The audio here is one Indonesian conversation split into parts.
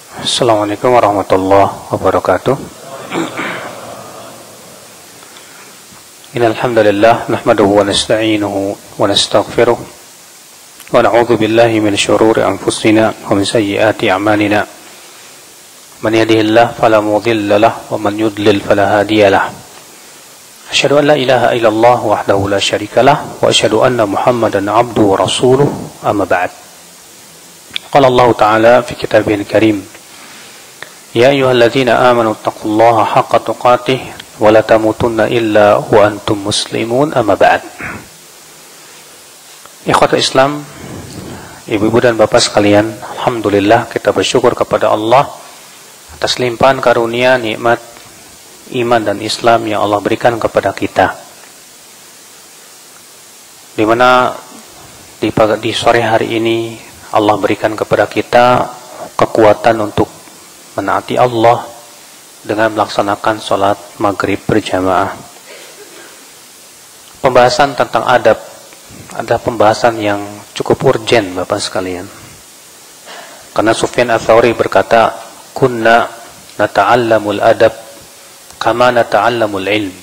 Assalamualaikum warahmatullahi wabarakatuh. Innal hamdalillah nahmaduhu wa nasta'inuhu wa nastaghfiruh wa na'udzu billahi min shururi anfusina wa min sayyiati a'malina. Man yahdihillahu fala mudilla lahu wa man yudlil fala hadiya lahu. Asyhadu an la ilaha illallah wahdahu la syarika lahu wa asyhadu anna Muhammadan 'abduhu wa rasuluh. Amma ba'd. Qala Allah Ta'ala fi kitabihil karim, Ya ayyuhalladzina amanu taqullaha haqqa tuqatih wa la tamutunna illa wa antum muslimun. Amma ba'd. Ikhwatul Islam, ibu-ibu dan bapak sekalian, alhamdulillah kita bersyukur kepada Allah atas limpahan karunia nikmat iman dan Islam yang Allah berikan kepada kita. Di mana di sore hari ini Allah berikan kepada kita kekuatan untuk menaati Allah dengan melaksanakan sholat maghrib berjamaah. Pembahasan tentang adab adalah pembahasan yang cukup urgen Bapak sekalian. Karena Sufyan Ats-Tsauri berkata, Kunna nata'allamul adab kama nata'allamul ilm.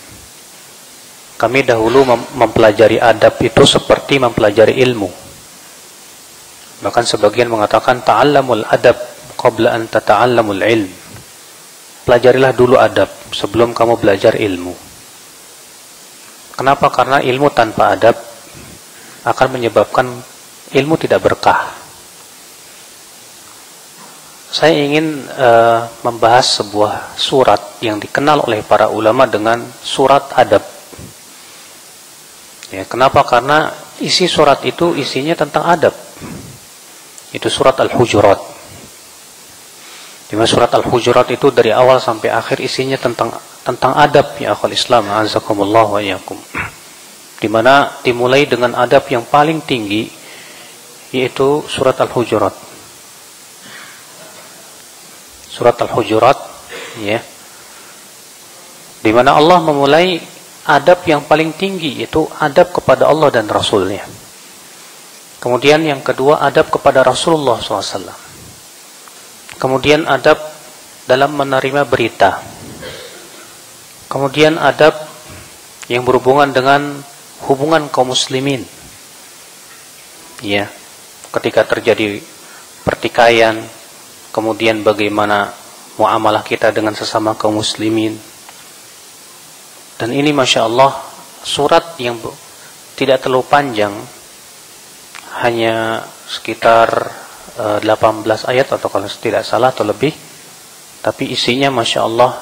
Kami dahulu mempelajari adab itu seperti mempelajari ilmu. Bahkan sebagian mengatakan ta'allamul adab qabla an tata'allamul ilm. Pelajarilah dulu adab sebelum kamu belajar ilmu. Kenapa? Karena ilmu tanpa adab akan menyebabkan ilmu tidak berkah. Saya ingin membahas sebuah surat yang dikenal oleh para ulama dengan surat adab. Ya, kenapa? Karena isi surat itu isinya tentang adab. Itu surat Al-Hujurat. Di mana surat Al-Hujurat itu dari awal sampai akhir isinya tentang adab ya akhwal Islam, azakumullah wa iyyakum. Di mana dimulai dengan adab yang paling tinggi, yaitu surat Al-Hujurat. Surat Al-Hujurat, ya. Di mana Allah memulai adab yang paling tinggi, yaitu adab kepada Allah dan Rasulnya. Kemudian yang kedua, adab kepada Rasulullah SAW. Kemudian adab dalam menerima berita. Kemudian adab yang berhubungan dengan hubungan kaum muslimin. Ya, ketika terjadi pertikaian, kemudian bagaimana muamalah kita dengan sesama kaum muslimin. Dan ini Masya Allah surat yang tidak terlalu panjang, hanya sekitar 18 ayat atau kalau tidak salah atau lebih. Tapi isinya Masya Allah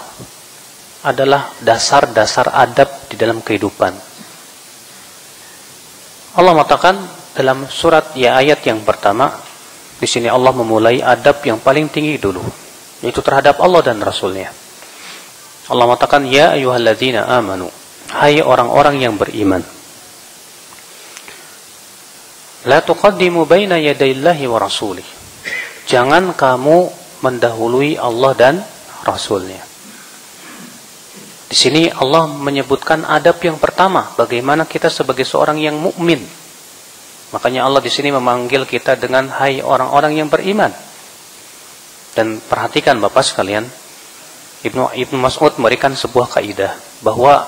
adalah dasar-dasar adab di dalam kehidupan. Allah mengatakan dalam surat ya ayat yang pertama, di sini Allah memulai adab yang paling tinggi dulu, yaitu terhadap Allah dan Rasulnya. Allah mengatakan, Ya ayyuhalladzina amanu, hai orang-orang yang beriman, La tuqaddimu baina yadayillahi wa rasulih. Jangan kamu mendahului Allah dan Rasulnya. Di sini Allah menyebutkan adab yang pertama, bagaimana kita sebagai seorang yang mukmin. Makanya Allah di sini memanggil kita dengan hai orang-orang yang beriman. Dan perhatikan Bapak sekalian, Ibnu Mas'ud memberikan sebuah kaidah bahwa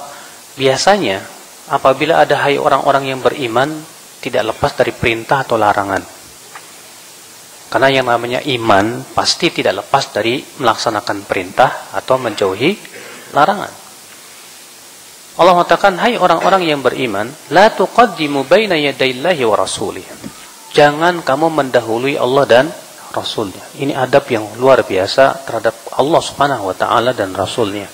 biasanya apabila ada hai orang-orang yang beriman, tidak lepas dari perintah atau larangan. Karena yang namanya iman pasti tidak lepas dari melaksanakan perintah atau menjauhi larangan. Allah mengatakan, hai orang-orang yang beriman, la tuqaddimu baina yadayillahi wa rasulih. Jangan kamu mendahului Allah dan Rasulnya. Ini adab yang luar biasa terhadap Allah Subhanahu wa ta'ala dan Rasulnya.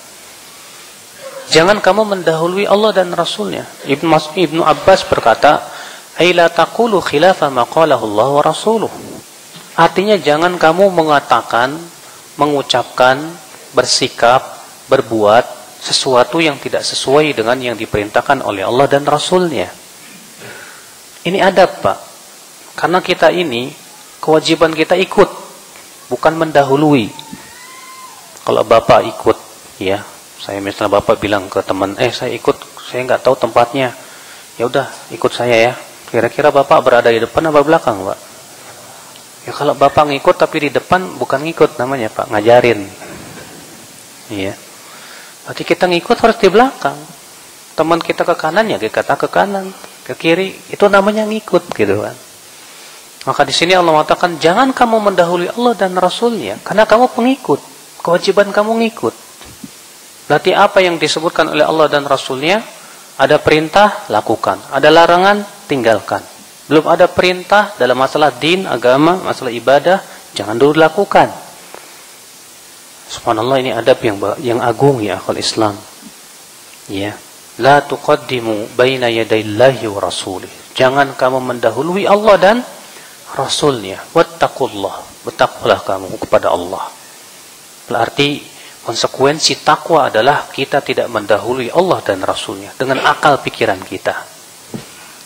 Jangan kamu mendahului Allah dan Rasulnya. Ibnu Abbas berkata, ay la taqulu khilafa ma qalahu Allah wa rasuluh. Artinya jangan kamu mengatakan, mengucapkan, bersikap, berbuat sesuatu yang tidak sesuai dengan yang diperintahkan oleh Allah dan Rasulnya. Ini adab Pak. Karena kita ini, kewajiban kita ikut, bukan mendahului. Kalau Bapak ikut, ya, saya misalnya Bapak bilang ke teman, saya ikut, saya nggak tahu tempatnya. Ya udah, ikut saya ya. Kira-kira Bapak berada di depan atau belakang, Pak? Ya kalau bapak ngikut tapi di depan bukan ngikut namanya Pak, ngajarin. Iya. Berarti kita ngikut harus di belakang. Teman kita ke kanan ya kita ke kanan, ke kiri, itu namanya ngikut gitu kan. Maka di sini Allah mengatakan jangan kamu mendahului Allah dan Rasulnya karena kamu pengikut. Kewajiban kamu ngikut. Berarti apa yang disebutkan oleh Allah dan Rasulnya, ada perintah, lakukan. Ada larangan, tinggalkan. Belum ada perintah dalam masalah din, agama, masalah ibadah, jangan dulu lakukan. Subhanallah, ini adab yang agung ya akhul Islam. Ya. La tuqaddimu baina yadayillahi wa rasulih. Jangan kamu mendahului Allah dan Rasulnya. Wattaqullah. Bertakwalah kamu kepada Allah. Berarti konsekuensi takwa adalah kita tidak mendahului Allah dan Rasulnya dengan akal pikiran kita,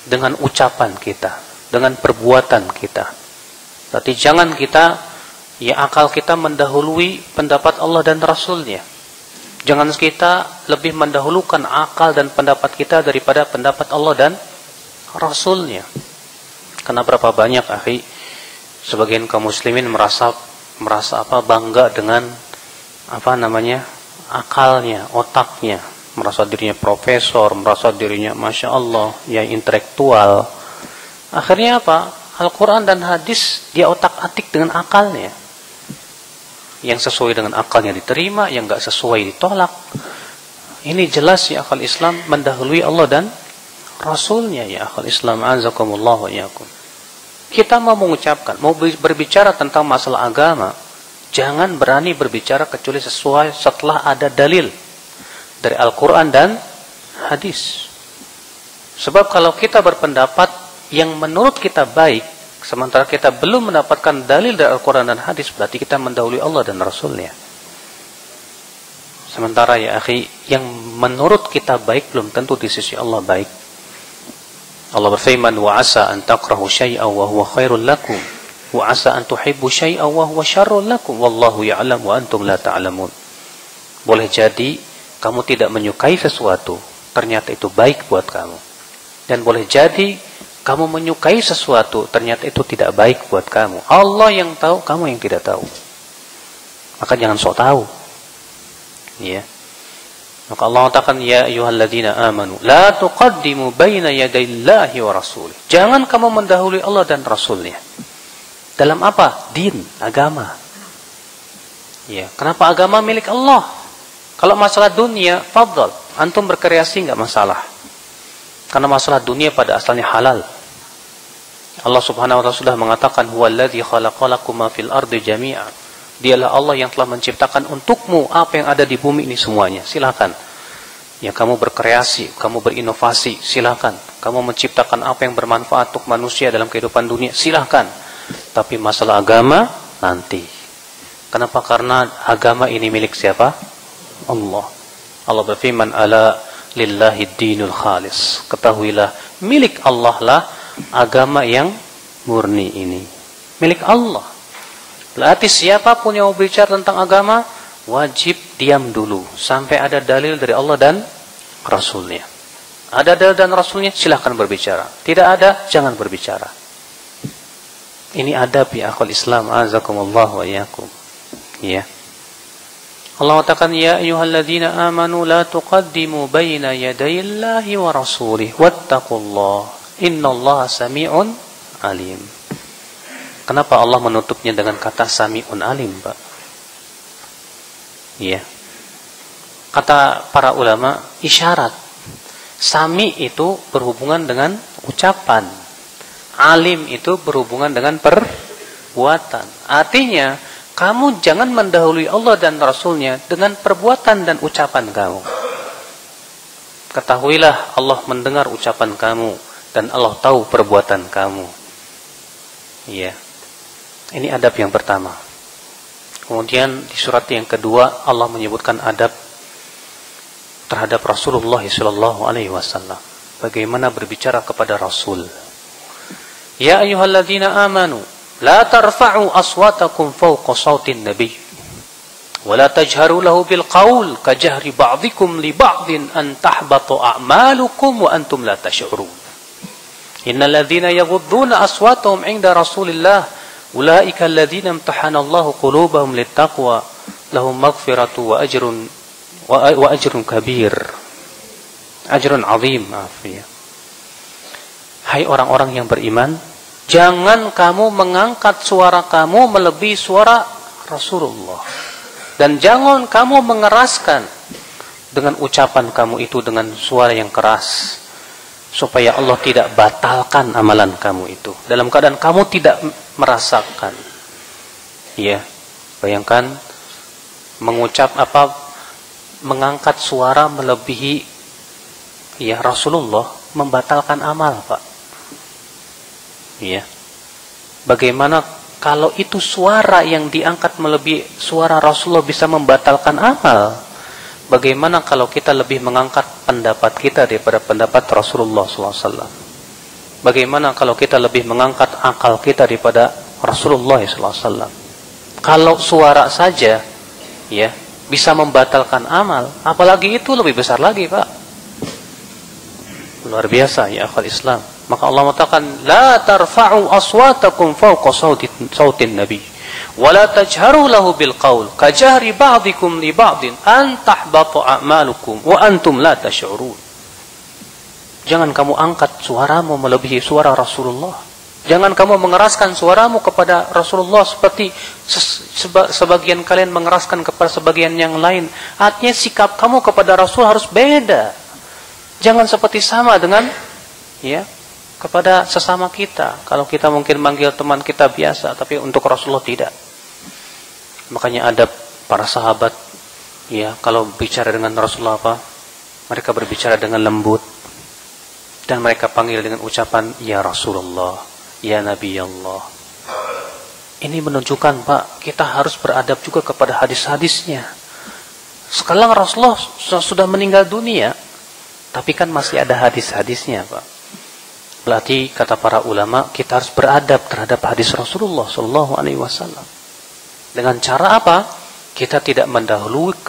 dengan ucapan kita, dengan perbuatan kita. Berarti jangan kita, ya akal kita mendahului pendapat Allah dan Rasulnya. Jangan kita lebih mendahulukan akal dan pendapat kita daripada pendapat Allah dan Rasulnya. Karena berapa banyak akhi, sebagian kaum muslimin merasa bangga dengan akalnya, otaknya, merasa dirinya profesor, merasa dirinya masya Allah, ya intelektual. Akhirnya apa? Al-Quran dan hadis dia otak-atik dengan akalnya. Yang sesuai dengan akalnya diterima, yang enggak sesuai ditolak. Ini jelas ya akal Islam mendahului Allah dan Rasulnya ya akal Islam. Azakumullah wa iyakum. Kita mau mengucapkan, mau berbicara tentang masalah agama, jangan berani berbicara kecuali sesuai setelah ada dalil dari Al-Quran dan hadis. Sebab kalau kita berpendapat yang menurut kita baik, sementara kita belum mendapatkan dalil dari Al-Quran dan hadis, berarti kita mendahului Allah dan Rasulnya. Sementara ya akhi, yang menurut kita baik belum tentu di sisi Allah baik. Allah berfirman, wa asa an takrahu syai'an wa huwa khairul lakum. Wa asa an tuhibbu syai'an wa huwa syarrul lakum wallahu ya'lam wa antum la ta'lamun. Boleh jadi kamu tidak menyukai sesuatu, ternyata itu baik buat kamu. Dan boleh jadi kamu menyukai sesuatu, ternyata itu tidak baik buat kamu. Allah yang tahu, kamu yang tidak tahu. Maka jangan sok tahu. Ya. Maka Allah katakan, ya ayyuhalladzina amanu la tuqaddimu baina yadayillahi wa rasulih. Jangan kamu mendahului Allah dan Rasulnya. Dalam apa? Din, agama. Ya, kenapa agama milik Allah? Kalau masalah dunia, fadhal, antum berkreasi enggak masalah. Karena masalah dunia pada asalnya halal. Allah Subhanahu wa taala sudah mengatakan, huwallazi khalaqalakum ma fil ardi jami'a. Dialah Allah yang telah menciptakan untukmu apa yang ada di bumi ini semuanya. Silakan. Ya, kamu berkreasi, kamu berinovasi, silakan. Kamu menciptakan apa yang bermanfaat untuk manusia dalam kehidupan dunia, silakan. Tapi masalah agama nanti. Kenapa? Karena agama ini milik siapa? Allah. Allah berfirman, ala lillahi dinul khalis. Ketahuilah, milik Allah lah agama yang murni ini. Milik Allah. Berarti siapapun yang mau bicara tentang agama, wajib diam dulu sampai ada dalil dari Allah dan Rasulnya. Ada dalil dan Rasulnya, silahkan berbicara. Tidak ada, jangan berbicara. Ini adab ya akhul Islam. Azakumullah wa iyakum. Ya. Allah katakan, ya ayyuhalladzina amanu la tuqaddimu baina yadayillahi wa rasulih wattaqullah innallaha sami'un alim. Kenapa Allah menutupnya dengan kata sami'un alim, Pak? Iya. Kata para ulama, isyarat. Sami itu berhubungan dengan ucapan. Alim itu berhubungan dengan perbuatan. Artinya, kamu jangan mendahului Allah dan Rasulnya dengan perbuatan dan ucapan kamu. Ketahuilah Allah mendengar ucapan kamu dan Allah tahu perbuatan kamu. Iya. Ini adab yang pertama. Kemudian di surat yang kedua Allah menyebutkan adab terhadap Rasulullah sallallahu alaihi wasallam. Bagaimana berbicara kepada Rasul. Ya ayyuhalladzina amanu la tarfa'u aswatakum fawqa sautin nabiy wa la tajharu lahu bil qaul ka jahri ba'dikum li ba'din an tahbata a'malukum wa antum la tash'urun. Innal ladzina yaghudduna aswatahum 'inda Rasulillah Ulaika alladzina imtahanallahu qulubahum littaqwa lahum maghfiratu wa ajrun kabir. Ajrun azim, maaf ya. Hai orang-orang yang beriman, jangan kamu mengangkat suara kamu melebihi suara Rasulullah. Dan jangan kamu mengeraskan dengan ucapan kamu itu dengan suara yang keras, supaya Allah tidak batalkan amalan kamu itu dalam keadaan kamu tidak merasakan. Ya, bayangkan mengangkat suara melebihi ya Rasulullah, membatalkan amal, Pak. Ya. Bagaimana kalau itu suara yang diangkat melebihi suara Rasulullah bisa membatalkan amal? Bagaimana kalau kita lebih mengangkat pendapat kita daripada pendapat Rasulullah SAW? Bagaimana kalau kita lebih mengangkat akal kita daripada Rasulullah SAW? Kalau suara saja ya bisa membatalkan amal, apalagi itu lebih besar lagi, Pak. Luar biasa ya akhwal Islam. Maka Allah mengatakan, la tarfa'u aswatakum fawqa sautin nabi wa la tajharu lahu bil qaul kajahri ba'dikum li ba'din an tahbata a'malukum wa antum la tash'urun. Jangan kamu angkat suaramu melebihi suara Rasulullah. Jangan kamu mengeraskan suaramu kepada Rasulullah seperti sebagian kalian mengeraskan kepada sebagian yang lain. Artinya sikap kamu kepada Rasul harus beda. Jangan seperti sama dengan ya kepada sesama kita. Kalau kita mungkin manggil teman kita biasa, tapi untuk Rasulullah tidak. Makanya adab para sahabat ya, kalau bicara dengan Rasulullah apa? Mereka berbicara dengan lembut dan mereka panggil dengan ucapan ya Rasulullah, ya Nabi Allah. Ini menunjukkan, Pak, kita harus beradab juga kepada hadis-hadisnya. Sekarang Rasulullah sudah meninggal dunia, tapi kan masih ada hadis-hadisnya, Pak. Berarti kata para ulama, kita harus beradab terhadap hadis Rasulullah SAW. Dengan cara apa? Kita tidak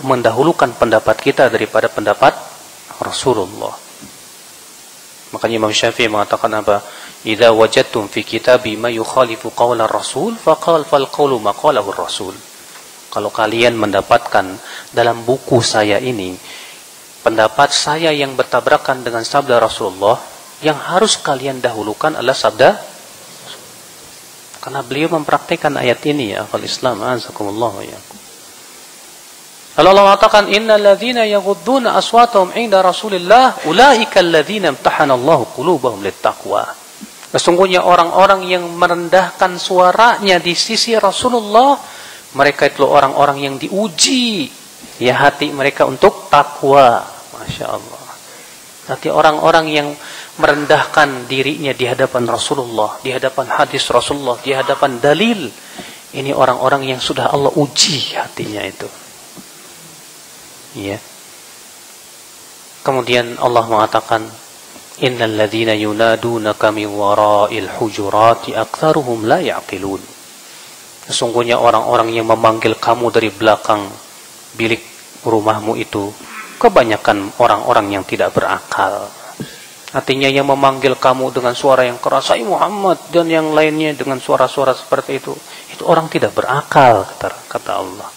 mendahulukan pendapat kita daripada pendapat Rasulullah. Makanya Imam Syafi'i mengatakan apa? Idza wajadtum fi kitabi ma yukhalifu qawla Rasul faqal fal qawlu ma qalahu Rasul. Kalau kalian mendapatkan dalam buku saya ini pendapat saya yang bertabrakan dengan sabda Rasulullah, yang harus kalian dahulukan adalah sabda, karena beliau mempraktikkan ayat ini ya akhwal Islam, azakumullah ya. Lalu Allah mengatakan innal ladzina yaghudduna aswatahum 'inda Rasulillah ulaika alladzina imtahanallahu qulubahum littaqwa. Sesungguhnya orang-orang yang merendahkan suaranya di sisi Rasulullah, mereka itu orang-orang yang diuji ya hati mereka untuk takwa. Masya Allah. Nanti orang-orang yang merendahkan dirinya di hadapan Rasulullah, di hadapan hadis Rasulullah, di hadapan dalil, ini orang-orang yang sudah Allah uji hatinya itu. Ya. Kemudian Allah mengatakan, innal ladzina yunadunaka min wara'il hujurati aktsaruhum la ya'qilun. Sesungguhnya orang-orang yang memanggil kamu dari belakang bilik rumahmu itu kebanyakan orang-orang yang tidak berakal. Artinya yang memanggil kamu dengan suara yang keras, "Hai Muhammad," dan yang lainnya dengan suara-suara seperti itu orang tidak berakal, kata Allah.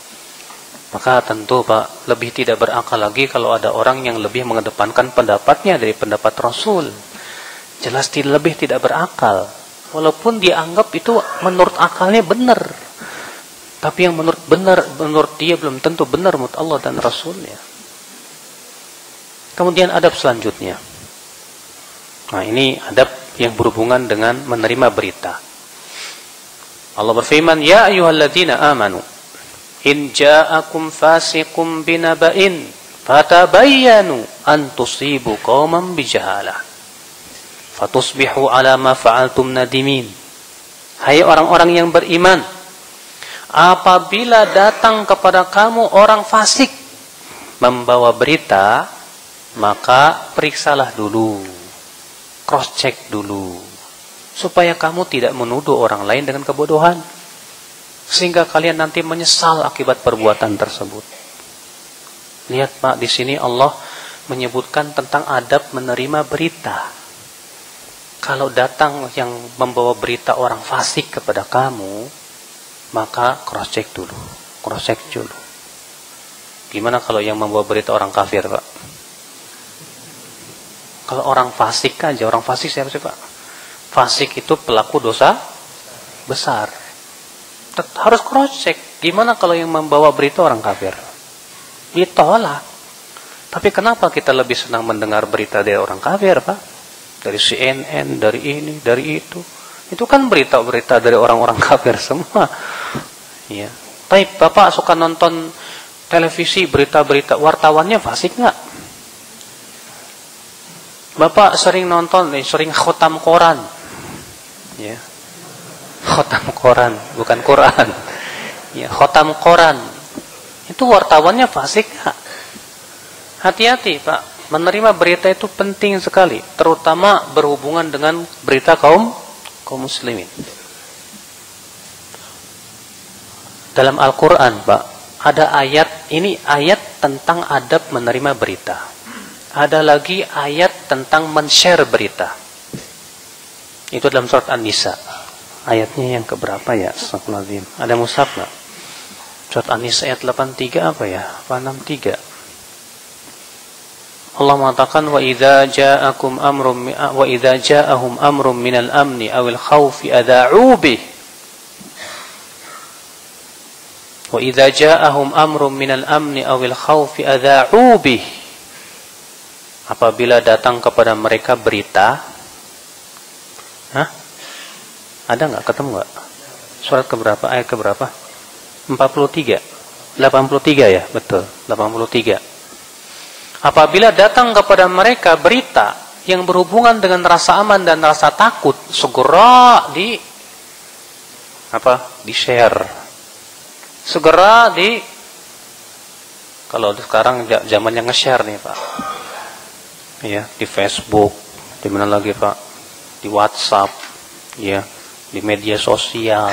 Maka tentu, Pak, lebih tidak berakal lagi kalau ada orang yang lebih mengedepankan pendapatnya dari pendapat Rasul. Jelas lebih tidak berakal. Walaupun dianggap itu menurut akalnya benar. Tapi yang menurut dia belum tentu benar menurut Allah dan Rasulnya. Kemudian adab selanjutnya. Nah, ini adab yang berhubungan dengan menerima berita. Allah berfirman, "Ya ayyuhalladzina amanu, in ja'akum fasiqun binaba'in fatabayyanu an tusibu qauman bijahalah fatusbihu 'ala ma fa'altum nadimin." Hai orang-orang yang beriman, apabila datang kepada kamu orang fasik membawa berita, maka periksalah dulu. Cross check dulu, supaya kamu tidak menuduh orang lain dengan kebodohan, sehingga kalian nanti menyesal akibat perbuatan tersebut. Lihat, Pak, di sini Allah menyebutkan tentang adab menerima berita. kalau datang yang membawa berita orang fasik kepada kamu, maka cross check dulu. Gimana kalau yang membawa berita orang kafir, Pak? Kalau orang fasik aja, orang fasik siapa sih, Pak? Fasik itu pelaku dosa besar. Harus cross check. Gimana kalau yang membawa berita orang kafir? Ditolak. Tapi kenapa kita lebih senang mendengar berita dari orang kafir, Pak? Dari CNN, dari ini, dari itu. Itu kan berita-berita dari orang-orang kafir semua. Ya. Tapi Bapak suka nonton televisi, berita-berita, wartawannya fasik nggak? Bapak sering nonton, sering khotam koran. Ya. Khotam koran, bukan Quran. Ya, khotam koran. Itu wartawannya fasik nggak? Hati-hati, Pak. Menerima berita itu penting sekali, terutama berhubungan dengan berita kaum muslimin. Dalam Al-Qur'an, Pak, ada ayat, ini ayat tentang adab menerima berita. Ada lagi ayat tentang men-share berita. Itu dalam surat An-Nisa. Ayatnya yang keberapa ya? Astagfirullahaladzim. Ada mushaf enggak? Surat An-Nisa ayat 83 apa ya? 63. Allah mengatakan wa idza ja'ahum amrun minal amni awil khaufi adha'u bih. Wa idza ja'ahum amrun minal amni awil khaufi adha'u bih. Apabila datang kepada mereka berita, ada enggak, ketemu enggak? Surat keberapa? Ayat keberapa? 43. 83 ya, betul. 83. Apabila datang kepada mereka berita yang berhubungan dengan rasa aman dan rasa takut, segera di-share. Segera kalau sekarang zamannya nge-share nih, Pak. Ya, di Facebook, di mana lagi, Pak? Di WhatsApp, ya, di media sosial.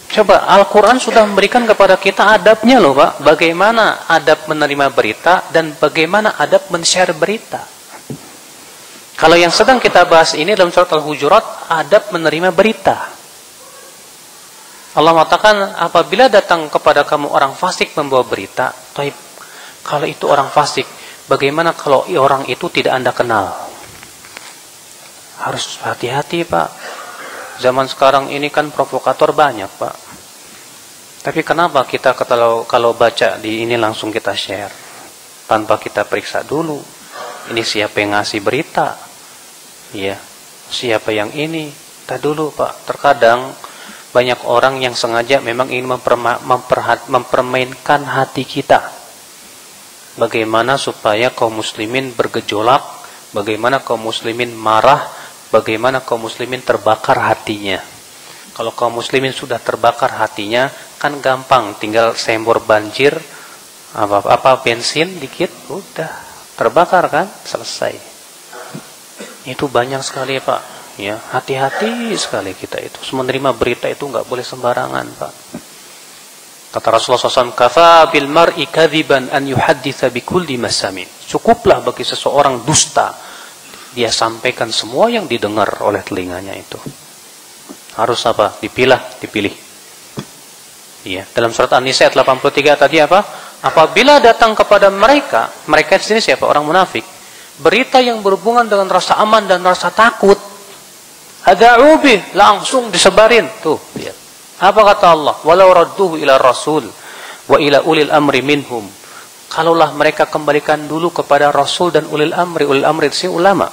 Coba, Al-Quran sudah memberikan kepada kita adabnya loh, Pak. Bagaimana adab menerima berita dan bagaimana adab men-share berita. Kalau yang sedang kita bahas ini dalam surat Al-Hujurat, adab menerima berita. Allah mengatakan, apabila datang kepada kamu orang fasik membawa berita, kalau itu orang fasik, bagaimana kalau orang itu tidak Anda kenal? Harus hati-hati, Pak. Zaman sekarang ini kan provokator banyak, Pak. Tapi kenapa kita kalau baca di ini langsung kita share tanpa kita periksa dulu? Ini siapa yang ngasih berita? Ya, siapa yang ini? Kita dulu, Pak. Terkadang banyak orang yang sengaja memang ingin mempermainkan hati kita. Bagaimana supaya kaum muslimin bergejolak? Bagaimana kaum muslimin marah? Bagaimana kaum muslimin terbakar hatinya? Kalau kaum muslimin sudah terbakar hatinya, kan gampang, tinggal sembor banjir, bensin dikit, udah terbakar kan, selesai. Itu banyak sekali, Pak. Ya, hati-hati sekali kita itu. Menerima berita itu nggak boleh sembarangan, Pak. Kata Rasulullah SAW, "Kafa bil mar'i kadziban an yuhadditsa bi kulli masami." Cukuplah bagi seseorang dusta dia sampaikan semua yang didengar oleh telinganya itu. Harus apa? Dipilih. Iya, dalam surat An-Nisa ayat 83 tadi apa? Apabila datang kepada mereka di sini siapa? Orang munafik. Berita yang berhubungan dengan rasa aman dan rasa takut, adha'u bih, langsung disebarin. Tuh, lihat. Apa kata Allah? Walau radduhu ila rasul wa ila ulil amri minhum. Kalaulah mereka kembalikan dulu kepada Rasul dan ulil amri di sini ulama.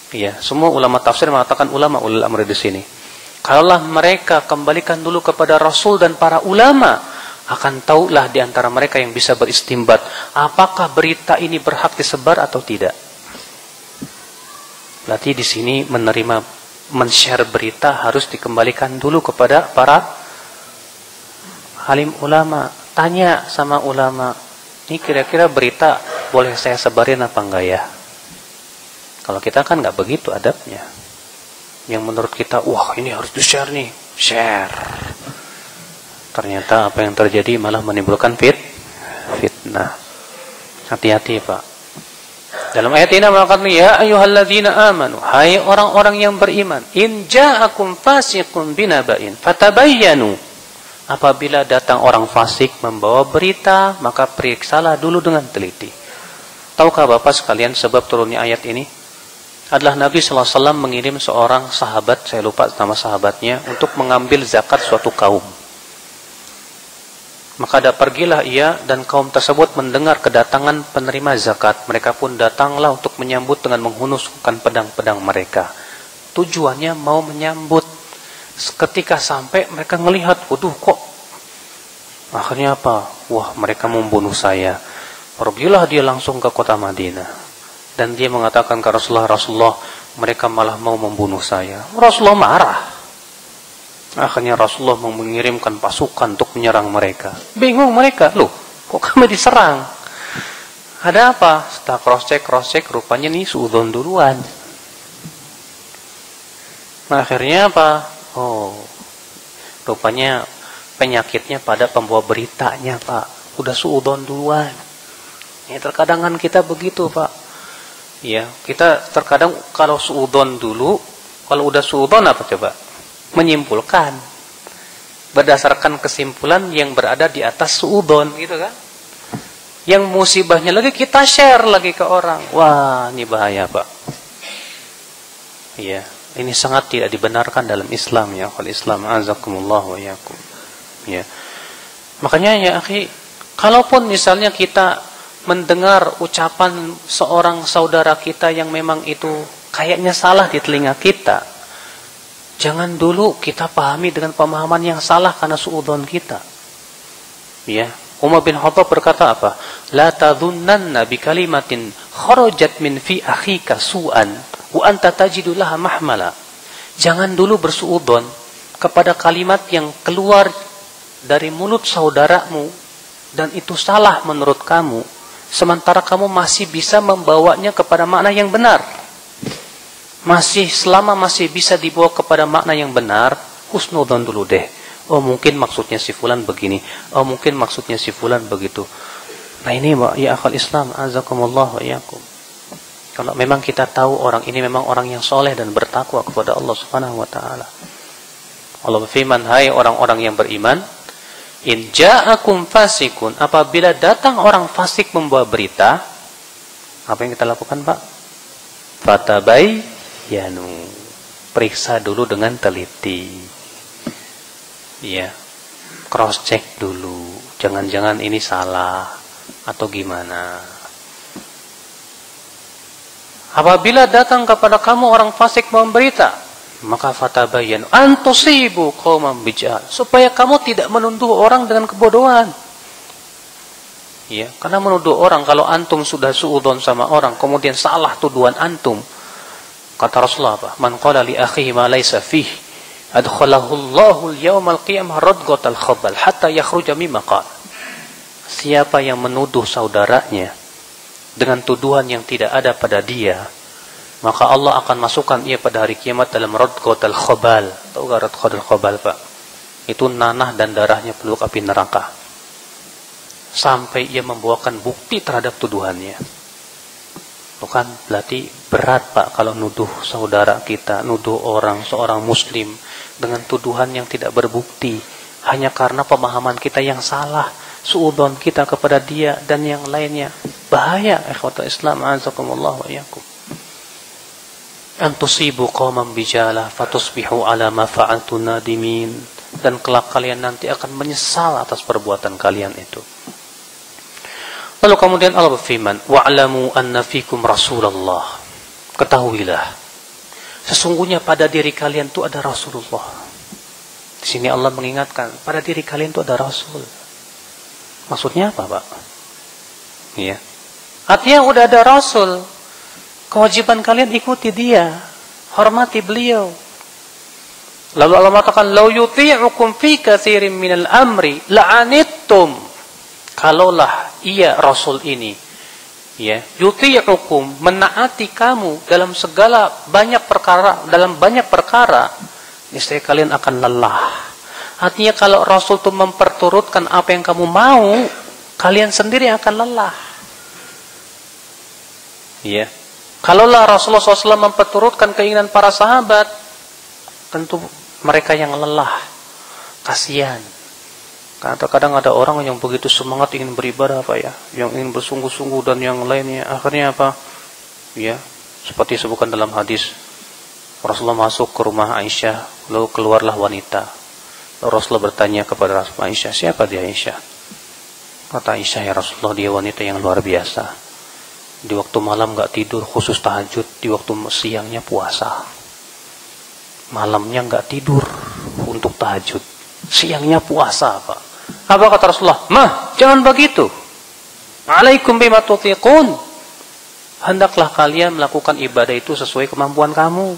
Iya, semua ulama tafsir mengatakan ulama ulil amri di sini. Kalaulah mereka kembalikan dulu kepada Rasul dan para ulama, akan tahulah di antara mereka yang bisa beristimbat, apakah berita ini berhak disebar atau tidak. Berarti di sini men-share berita harus dikembalikan dulu kepada para alim ulama. Tanya sama ulama, ini kira-kira berita boleh saya sebarin apa enggak ya? Kalau kita kan enggak begitu adabnya. Yang menurut kita, wah ini harus di-share nih, share. Ternyata apa yang terjadi malah menimbulkan fitnah. Hati-hati, Pak. Dalam ayat ini mengatakan, ya ayyuhalladzina amanu, hai orang-orang yang beriman, in ja'akum fasiqun binaba'in fatabayyanu. Apabila datang orang fasik membawa berita, maka periksalah dulu dengan teliti. Tahukah Bapak sekalian sebab turunnya ayat ini? Adalah Nabi SAW mengirim seorang sahabat, saya lupa nama sahabatnya, untuk mengambil zakat suatu kaum. Maka pergilah ia dan kaum tersebut mendengar kedatangan penerima zakat. Mereka pun datanglah untuk menyambut dengan menghunuskan pedang-pedang mereka. Tujuannya mau menyambut. Ketika sampai mereka melihat, waduh kok. Akhirnya apa? Wah, mereka membunuh saya. Pergilah dia langsung ke kota Madinah. Dan dia mengatakan ke Rasulullah, mereka malah mau membunuh saya. Rasulullah marah. Akhirnya Rasulullah mengirimkan pasukan untuk menyerang mereka. Bingung mereka, loh, kok kami diserang? Ada apa? Setelah cross-check, rupanya nih suudon duluan. Nah, akhirnya apa? Oh, rupanya penyakitnya pada pembawa beritanya, Pak. Udah suudon duluan. Ya, terkadang kan kita begitu, Pak. Ya, kita terkadang kalau suudon dulu, kalau udah suudon apa coba? Menyimpulkan berdasarkan kesimpulan yang berada di atas suudon, gitu kan? Yang musibahnya lagi kita share lagi ke orang. Wah, ini bahaya, Pak. Iya, ini sangat tidak dibenarkan dalam Islam, ya. Kalau Islam azakumullah wa yakum. Ya. Makanya ya, akhi, kalaupun misalnya kita mendengar ucapan seorang saudara kita yang memang itu kayaknya salah di telinga kita, jangan dulu kita pahami dengan pemahaman yang salah karena suudzon kita. Ya, Umar bin Khattab berkata apa? La tadhunnanna bi kalimatin kharajat min fi akhika su'an wa anta tajidu laha mahmala. Jangan dulu bersuudzon kepada kalimat yang keluar dari mulut saudaramu dan itu salah menurut kamu, sementara kamu masih bisa membawanya kepada makna yang benar. Selama masih bisa dibawa kepada makna yang benar, husnudzon dulu deh. Oh, mungkin maksudnya si fulan begini. Oh, mungkin maksudnya si fulan begitu. Nah, ini ya akhal Islam, azakumullah wa iyakum. Kalau memang kita tahu orang ini memang orang yang soleh dan bertakwa kepada Allah Subhanahu wa taala. Allah berfirman, hai orang-orang yang beriman, in ja'akum fasikun, apabila datang orang fasik membawa berita, apa yang kita lakukan, Pak? Fatabayyanu, periksa dulu dengan teliti. Ya, cross check dulu. Jangan-jangan ini salah atau gimana. Apabila datang kepada kamu orang fasik memberita, maka fatabayyanu an tusibu qauman bijahal, supaya kamu tidak menuduh orang dengan kebodohan. Ya, karena menuduh orang, kalau antum sudah suudzon sama orang, kemudian salah tuduhan antum, kata Rasulullah apa? Man qala li akhihi ma laysa fihi adkhalahu Allahu al-yawmal qiyamah radghatal khabal hatta yakhruja mimma qala. Siapa yang menuduh saudaranya dengan tuduhan yang tidak ada pada dia, maka Allah akan masukkan ia pada hari kiamat dalam radghatal khabal. Tahu enggak radghatal khabal, Pak? Itu nanah dan darahnya peluk api neraka. Sampai ia membawakan bukti terhadap tuduhannya. Bukan berarti berat, Pak, kalau nuduh saudara kita, nuduh seorang muslim dengan tuduhan yang tidak berbukti, hanya karena pemahaman kita yang salah, suudzon kita kepada dia dan yang lainnya. Bahaya, ikhwatul Islam, azakumullah wa iyyakum. An tusibu qauman bijala fatusbihu ala ma fa'altu nadimin, dan kelak kalian nanti akan menyesal atas perbuatan kalian itu. Lalu kemudian Allah berfirman, wa'lamu anna fikum Rasulullah. Ketahuilah, sesungguhnya pada diri kalian itu ada Rasulullah. Di sini Allah mengingatkan, pada diri kalian itu ada Rasul. Maksudnya apa, Pak? Ya. Artinya udah ada Rasul. Kewajiban kalian ikuti dia, hormati beliau. Lalu Allah mengatakan, "Lau yuti'ukum fi katsirin minal amri la'anittum." Kalaulah ia Rasul ini, ya, yuti'ukum, menaati kamu dalam banyak perkara, niscaya kalian akan lelah. Artinya kalau Rasul itu memperturutkan apa yang kamu mau, kalian sendiri akan lelah. Ya. Kalaulah Rasulullah SAW memperturutkan keinginan para sahabat, tentu mereka yang lelah, kasihan. Karena terkadang ada orang yang begitu semangat ingin beribadah yang ingin bersungguh-sungguh dan yang lainnya, akhirnya ya, seperti disebutkan dalam hadis, Rasulullah masuk ke rumah Aisyah, lalu keluarlah wanita. Lalu Rasulullah bertanya kepada Aisyah, siapa dia Aisyah? Kata Aisyah, ya Rasulullah, dia wanita yang luar biasa. Di waktu malam gak tidur khusus tahajud, di waktu siangnya puasa. Malamnya gak tidur untuk tahajud, siangnya puasa, Pak. Apa kata Rasulullah? Jangan begitu. Alaikum bima tutiqun. Hendaklah kalian melakukan ibadah itu sesuai kemampuan kamu.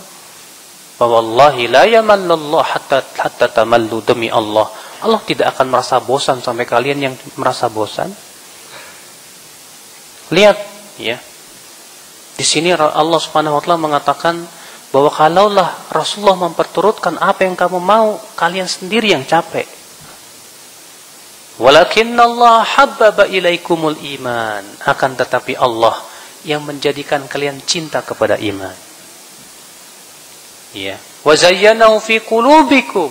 Wallahi la yamallallahu hatta tamallu, demi Allah. Allah tidak akan merasa bosan sampai kalian yang merasa bosan. Lihat, ya. Di sini Allah Subhanahu wa taala mengatakan bahwa kalaulah Rasulullah memperturutkan apa yang kamu mau, kalian sendiri yang capek. Walakinnallaha habbaba ilaikumul iman. Akan tetapi Allah yang menjadikan kalian cinta kepada iman. Ya. Wa zayyanahu fi qulubikum.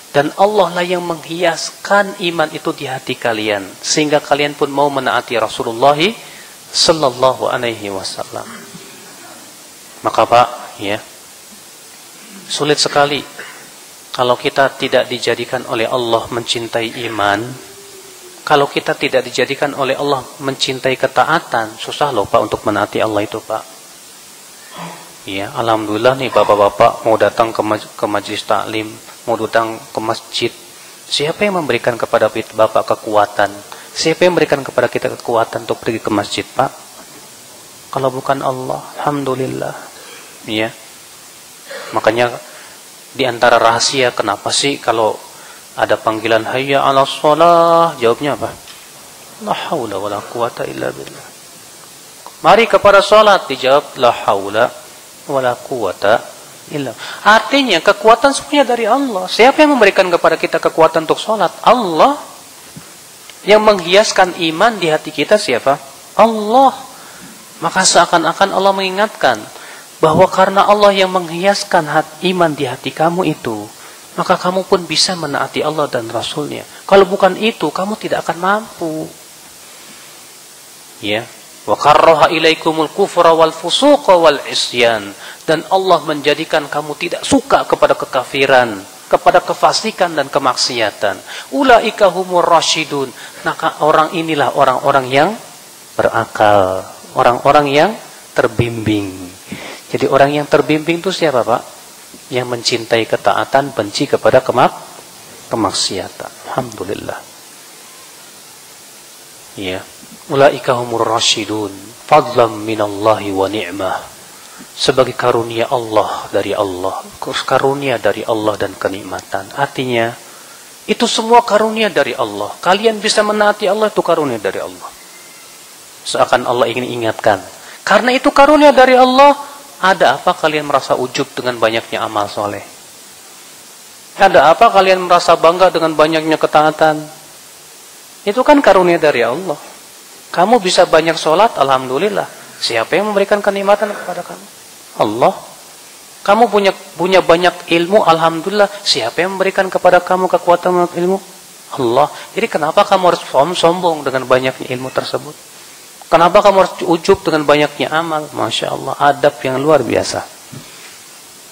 Dan Allah lah yang menghiaskan iman itu di hati kalian, sehingga kalian pun mau menaati Rasulullah sallallahu alaihi wasallam. Maka Pak, ya, sulit sekali kalau kita tidak dijadikan oleh Allah mencintai iman. Kalau kita tidak dijadikan oleh Allah mencintai ketaatan, susah loh Pak untuk menaati Allah itu, Pak. Ya, alhamdulillah nih bapak-bapak mau datang ke majelis taklim, mau datang ke masjid. Siapa yang memberikan kepada Bapak kekuatan? Siapa yang memberikan kepada kita kekuatan untuk pergi ke masjid, Pak? Kalau bukan Allah, alhamdulillah. Ya. Makanya di antara rahasia kenapa sih kalau ada panggilan hayya 'alas shalah, jawabnya apa? La haula wala quwata illa billah. Mari kepada salat, dijawab la haula wala quwata illa. Artinya kekuatan semuanya dari Allah. Siapa yang memberikan kepada kita kekuatan untuk salat? Allah. Yang menghiaskan iman di hati kita siapa? Allah. Maka seakan-akan Allah mengingatkan bahwa karena Allah yang menghiaskan iman di hati kamu itu, maka kamu pun bisa menaati Allah dan Rasulnya. Kalau bukan itu, kamu tidak akan mampu. Ya. Wa karraha ilaikumul kufra wal fusuqa wal isyan. Dan Allah menjadikan kamu tidak suka kepada kekafiran, kepada kefasikan dan kemaksiatan. Ulaika humur rasyidun. Maka orang inilah orang-orang yang berakal, orang-orang yang terbimbing. Jadi orang yang terbimbing itu siapa, Pak? Yang mencintai ketaatan, benci kepada kemaksiatan. Alhamdulillah. Ya. Ulaika humur rasyidun, fadlan minallahi wa ni'mah. Sebagai karunia Allah dari Allah, karunia dari Allah dan kenikmatan. Artinya, itu semua karunia dari Allah. Kalian bisa menaati Allah, itu karunia dari Allah. Seakan Allah ingin ingatkan. Karena itu karunia dari Allah, ada apa kalian merasa ujub dengan banyaknya amal soleh? Ada apa kalian merasa bangga dengan banyaknya ketaatan? Itu kan karunia dari Allah. Kamu bisa banyak sholat, alhamdulillah. Siapa yang memberikan kenikmatan kepada kamu? Allah. Kamu punya banyak ilmu, alhamdulillah. Siapa yang memberikan kepada kamu kekuatan ilmu? Allah. Jadi kenapa kamu harus sombong dengan banyaknya ilmu tersebut? Kenapa kamu harus ujub dengan banyaknya amal? Masya Allah, adab yang luar biasa.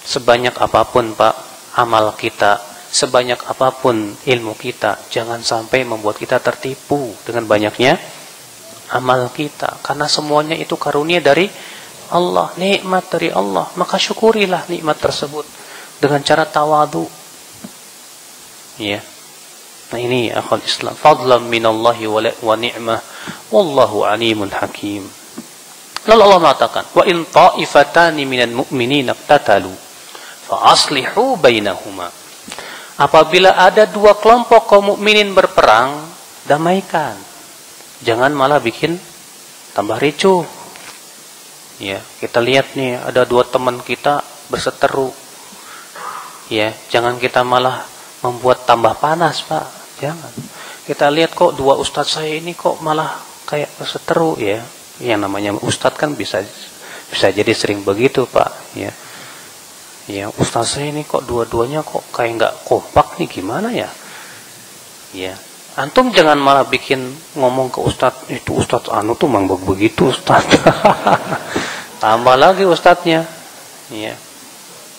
Sebanyak apapun Pak amal kita, sebanyak apapun ilmu kita, jangan sampai membuat kita tertipu dengan banyaknya amal kita. Karena semuanya itu karunia dari Allah, nikmat dari Allah. Maka syukurilah nikmat tersebut dengan cara tawadu. Ya. Nah ini akhul Islam. Fadlan minallahi wa ni'mah. Wallahu alimun hakim. Lalu Allah mengatakan, wa in ta'ifatani minal mu'minina iqtatalu fa aslihu bainahuma. Apabila ada dua kelompok kaum mukminin berperang, damaikan. Jangan malah bikin tambah ricuh. Ya, kita lihat nih ada dua teman kita berseteru. Ya, jangan kita malah membuat tambah panas, Pak. Jangan. Kita lihat kok dua ustadz saya ini kok malah kayak berseteru, ya. Yang namanya ustadz kan bisa jadi sering begitu, Pak. Ya, ya ustadz saya ini kok dua-duanya kok kayak nggak kompak nih, gimana ya? Ya, antum jangan malah bikin ngomong ke ustadz, itu ustadz anu tuh mang begitu ustadz. Tambah lagi ustadznya. Ya.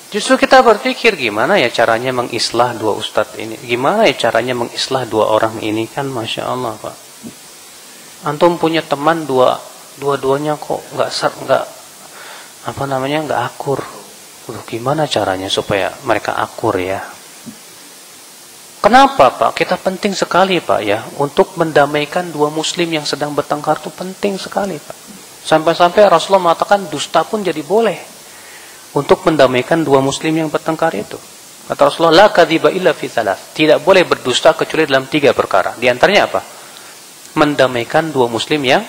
Justru kita berpikir gimana ya caranya mengislah dua ustadz ini, gimana ya caranya mengislah dua orang ini, kan masya Allah, Pak. Antum punya teman dua-duanya kok nggak nggak akur. Gimana caranya supaya mereka akur ya? Kenapa, Pak? Kita penting sekali, Pak, ya, untuk mendamaikan dua muslim yang sedang bertengkar itu penting sekali, Pak. Sampai-sampai Rasulullah mengatakan dusta pun jadi boleh untuk mendamaikan dua muslim yang bertengkar itu. Kata Rasulullah, la kadhiba illa fi thalath. Tidak boleh berdusta kecuali dalam 3 perkara. Di antaranya apa? Mendamaikan dua muslim yang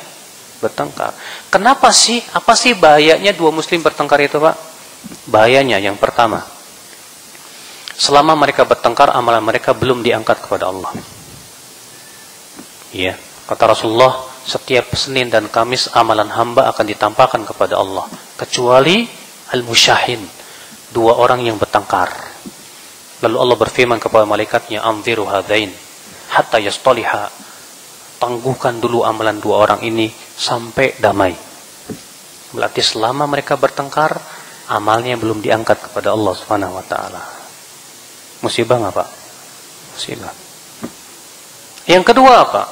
bertengkar. Kenapa sih? Apa sih bahayanya dua muslim bertengkar itu, Pak? Bahayanya yang pertama, selama mereka bertengkar, amalan mereka belum diangkat kepada Allah. Iya, kata Rasulullah, setiap Senin dan Kamis amalan hamba akan ditampakkan kepada Allah, kecuali al-musyahin, dua orang yang bertengkar. Lalu Allah berfirman kepada malaikatnya, anziru hadain hatta yastaliha. Tangguhkan dulu amalan dua orang ini sampai damai. Berarti selama mereka bertengkar, amalnya belum diangkat kepada Allah Subhanahu wa taala. Musibah enggak, Pak? Musibah. Yang kedua, Pak,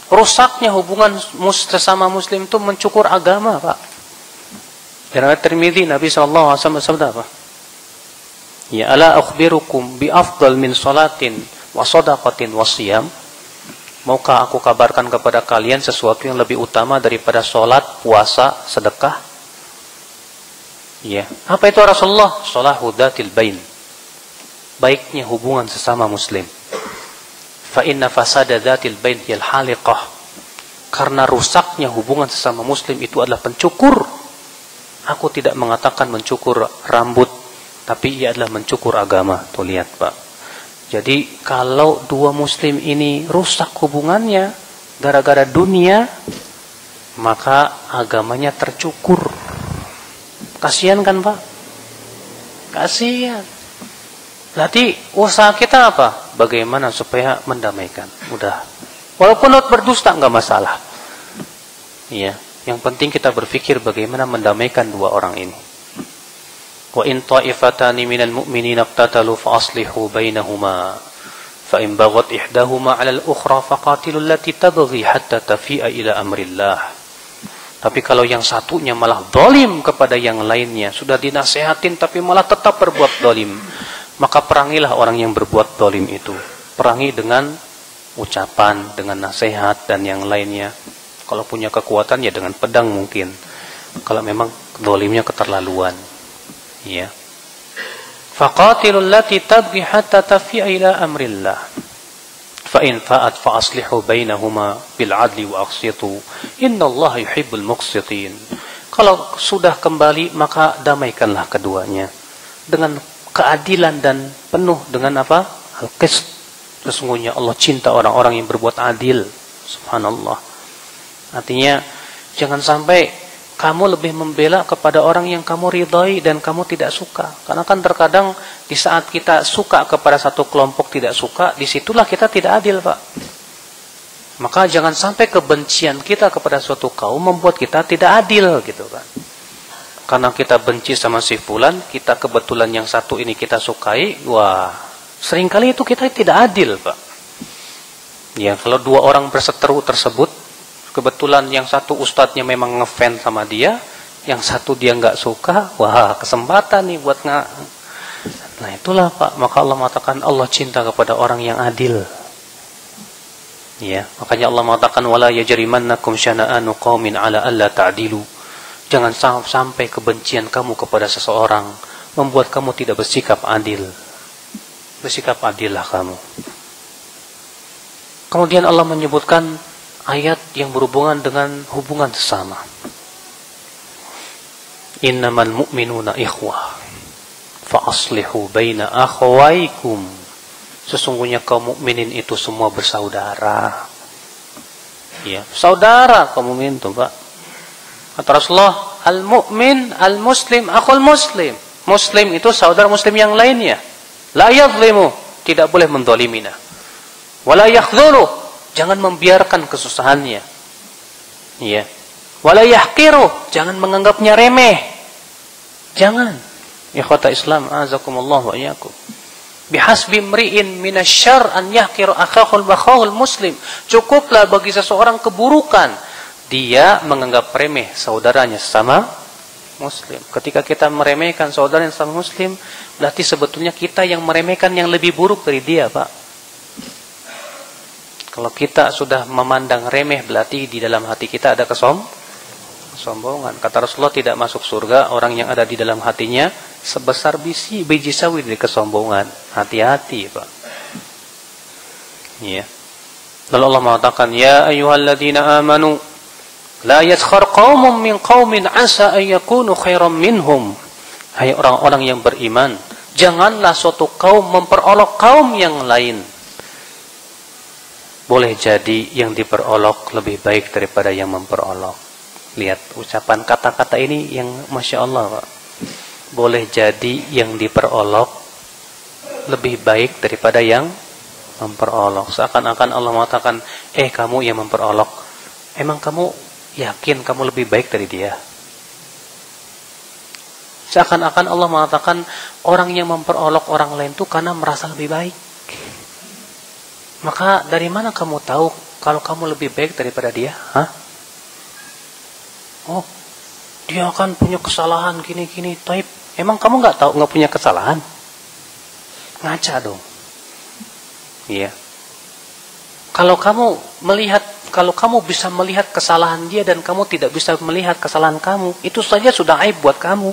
rusaknya hubungan sesama muslim itu mencukur agama, Pak. Dalam Tirmidzi Nabi sallallahu alaihi wasallam bersabda apa? Ya ala akhbirukum bi afdal min salatin wa shadaqatin wa shiyam. Maukah aku kabarkan kepada kalian sesuatu yang lebih utama daripada salat, puasa, sedekah? Ya. Apa itu Rasulullah? Salahu dzatil bain. Baiknya hubungan sesama muslim. Fa inna fasada dzatil bain hiyal haliqah. Karena rusaknya hubungan sesama muslim itu adalah pencukur. Aku tidak mengatakan mencukur rambut, tapi ia adalah mencukur agama. Tuh lihat, Pak. Jadi kalau dua muslim ini rusak hubungannya gara-gara dunia, maka agamanya tercukur. Kasihan kan, Pak? Kasihan. Berarti usaha kita apa? Bagaimana supaya mendamaikan? Udah. Walaupun berdusta nggak masalah. Iya. Yang penting kita berpikir bagaimana mendamaikan dua orang ini. Wa in ta'ifatani minal mu'minina iqtatalu fa aslihu bainahuma fa in baghat ihdahuma 'ala al-ukhra faqatilul lati tabghi hatta tafi'a ila amrillah. Tapi kalau yang satunya malah zalim kepada yang lainnya, sudah dinasehatin tapi malah tetap berbuat zalim, maka perangilah orang yang berbuat zalim itu. Perangi dengan ucapan, dengan nasihat dan yang lainnya. Kalau punya kekuatan ya dengan pedang mungkin. Kalau memang zalimnya keterlaluan. Ya. Faqatilul lati tabghi hatta tafi'a ila amrillah. Fa in fa'at fa aslihu bainahuma bil 'adli wa aqsitu. Innallaha yuhibbul muqsitin. Kalau sudah kembali maka damaikanlah keduanya dengan keadilan dan penuh dengan apa? Al-qist. Sesungguhnya Allah cinta orang-orang yang berbuat adil. Subhanallah. Artinya jangan sampai kamu lebih membela kepada orang yang kamu ridhai dan kamu tidak suka. Karena kan terkadang di saat kita suka kepada satu kelompok tidak suka, disitulah kita tidak adil, Pak. Maka jangan sampai kebencian kita kepada suatu kaum membuat kita tidak adil gitu kan. Karena kita benci sama si fulan, kita kebetulan yang satu ini kita sukai, wah, seringkali itu kita tidak adil, Pak. Ya, kalau dua orang berseteru tersebut, kebetulan yang satu ustadznya memang ngefans sama dia, yang satu dia nggak suka, wah kesempatan nih buat Nah itulah, Pak, maka Allah mengatakan Allah cinta kepada orang yang adil. Ya, makanya Allah mengatakan wala yajrimannakum syana'anu qaumin ala alla ta'dilu. Jangan sampai kebencian kamu kepada seseorang membuat kamu tidak bersikap adil. Bersikap adillah kamu. Kemudian Allah menyebutkan ayat yang berhubungan dengan hubungan sesama. Innamal mu'minuna ikhwah fa aslihu baina akhawaykum. Sesungguhnya kaum mukminin itu semua bersaudara. Ya, saudara kaum mukmin itu, Pak. Kata Rasulullah, al-mu'min, al-muslim, akhul muslim. Muslim itu saudara muslim yang lainnya. La yadhlimu, tidak boleh mendolimina. Wala yakhdhulu, jangan membiarkan kesusahannya. Iya. Wala yahqiru, jangan menganggapnya remeh. Jangan. Ikhwata Islam, azakumullah wa iyyakum. Bihasbi mri'in minasyarr an yahqiru akhahul muslim. Cukuplah bagi seseorang keburukan dia menganggap remeh saudaranya sesama muslim. Ketika kita meremehkan saudara yang sesama muslim, berarti sebetulnya kita yang meremehkan yang lebih buruk dari dia, Pak. Kalau kita sudah memandang remeh, berarti di dalam hati kita ada kesombongan. Kata Rasulullah, tidak masuk surga orang yang ada di dalam hatinya sebesar biji sawi dari kesombongan. Hati-hati, Pak. Ya. Lalu Allah mengatakan, ya ayyuhalladzina amanu la yaskhar qaumun min qaumin asa an yakunu khairan minhum. Hai orang-orang yang beriman, janganlah suatu kaum memperolok kaum yang lain. Boleh jadi yang diperolok lebih baik daripada yang memperolok. Lihat ucapan kata-kata ini yang Masya Allah, Pak. Boleh jadi yang diperolok lebih baik daripada yang memperolok. Seakan-akan Allah mengatakan, kamu yang memperolok, emang kamu yakin kamu lebih baik dari dia? Seakan-akan Allah mengatakan orang yang memperolok orang lain itu karena merasa lebih baik. Maka dari mana kamu tahu kalau kamu lebih baik daripada dia? Hah? Oh, dia kan punya kesalahan gini-gini. Taib, emang kamu nggak tahu nggak punya kesalahan? Ngaca dong. Iya. Kalau kamu bisa melihat kesalahan dia dan kamu tidak bisa melihat kesalahan kamu, itu saja sudah aib buat kamu.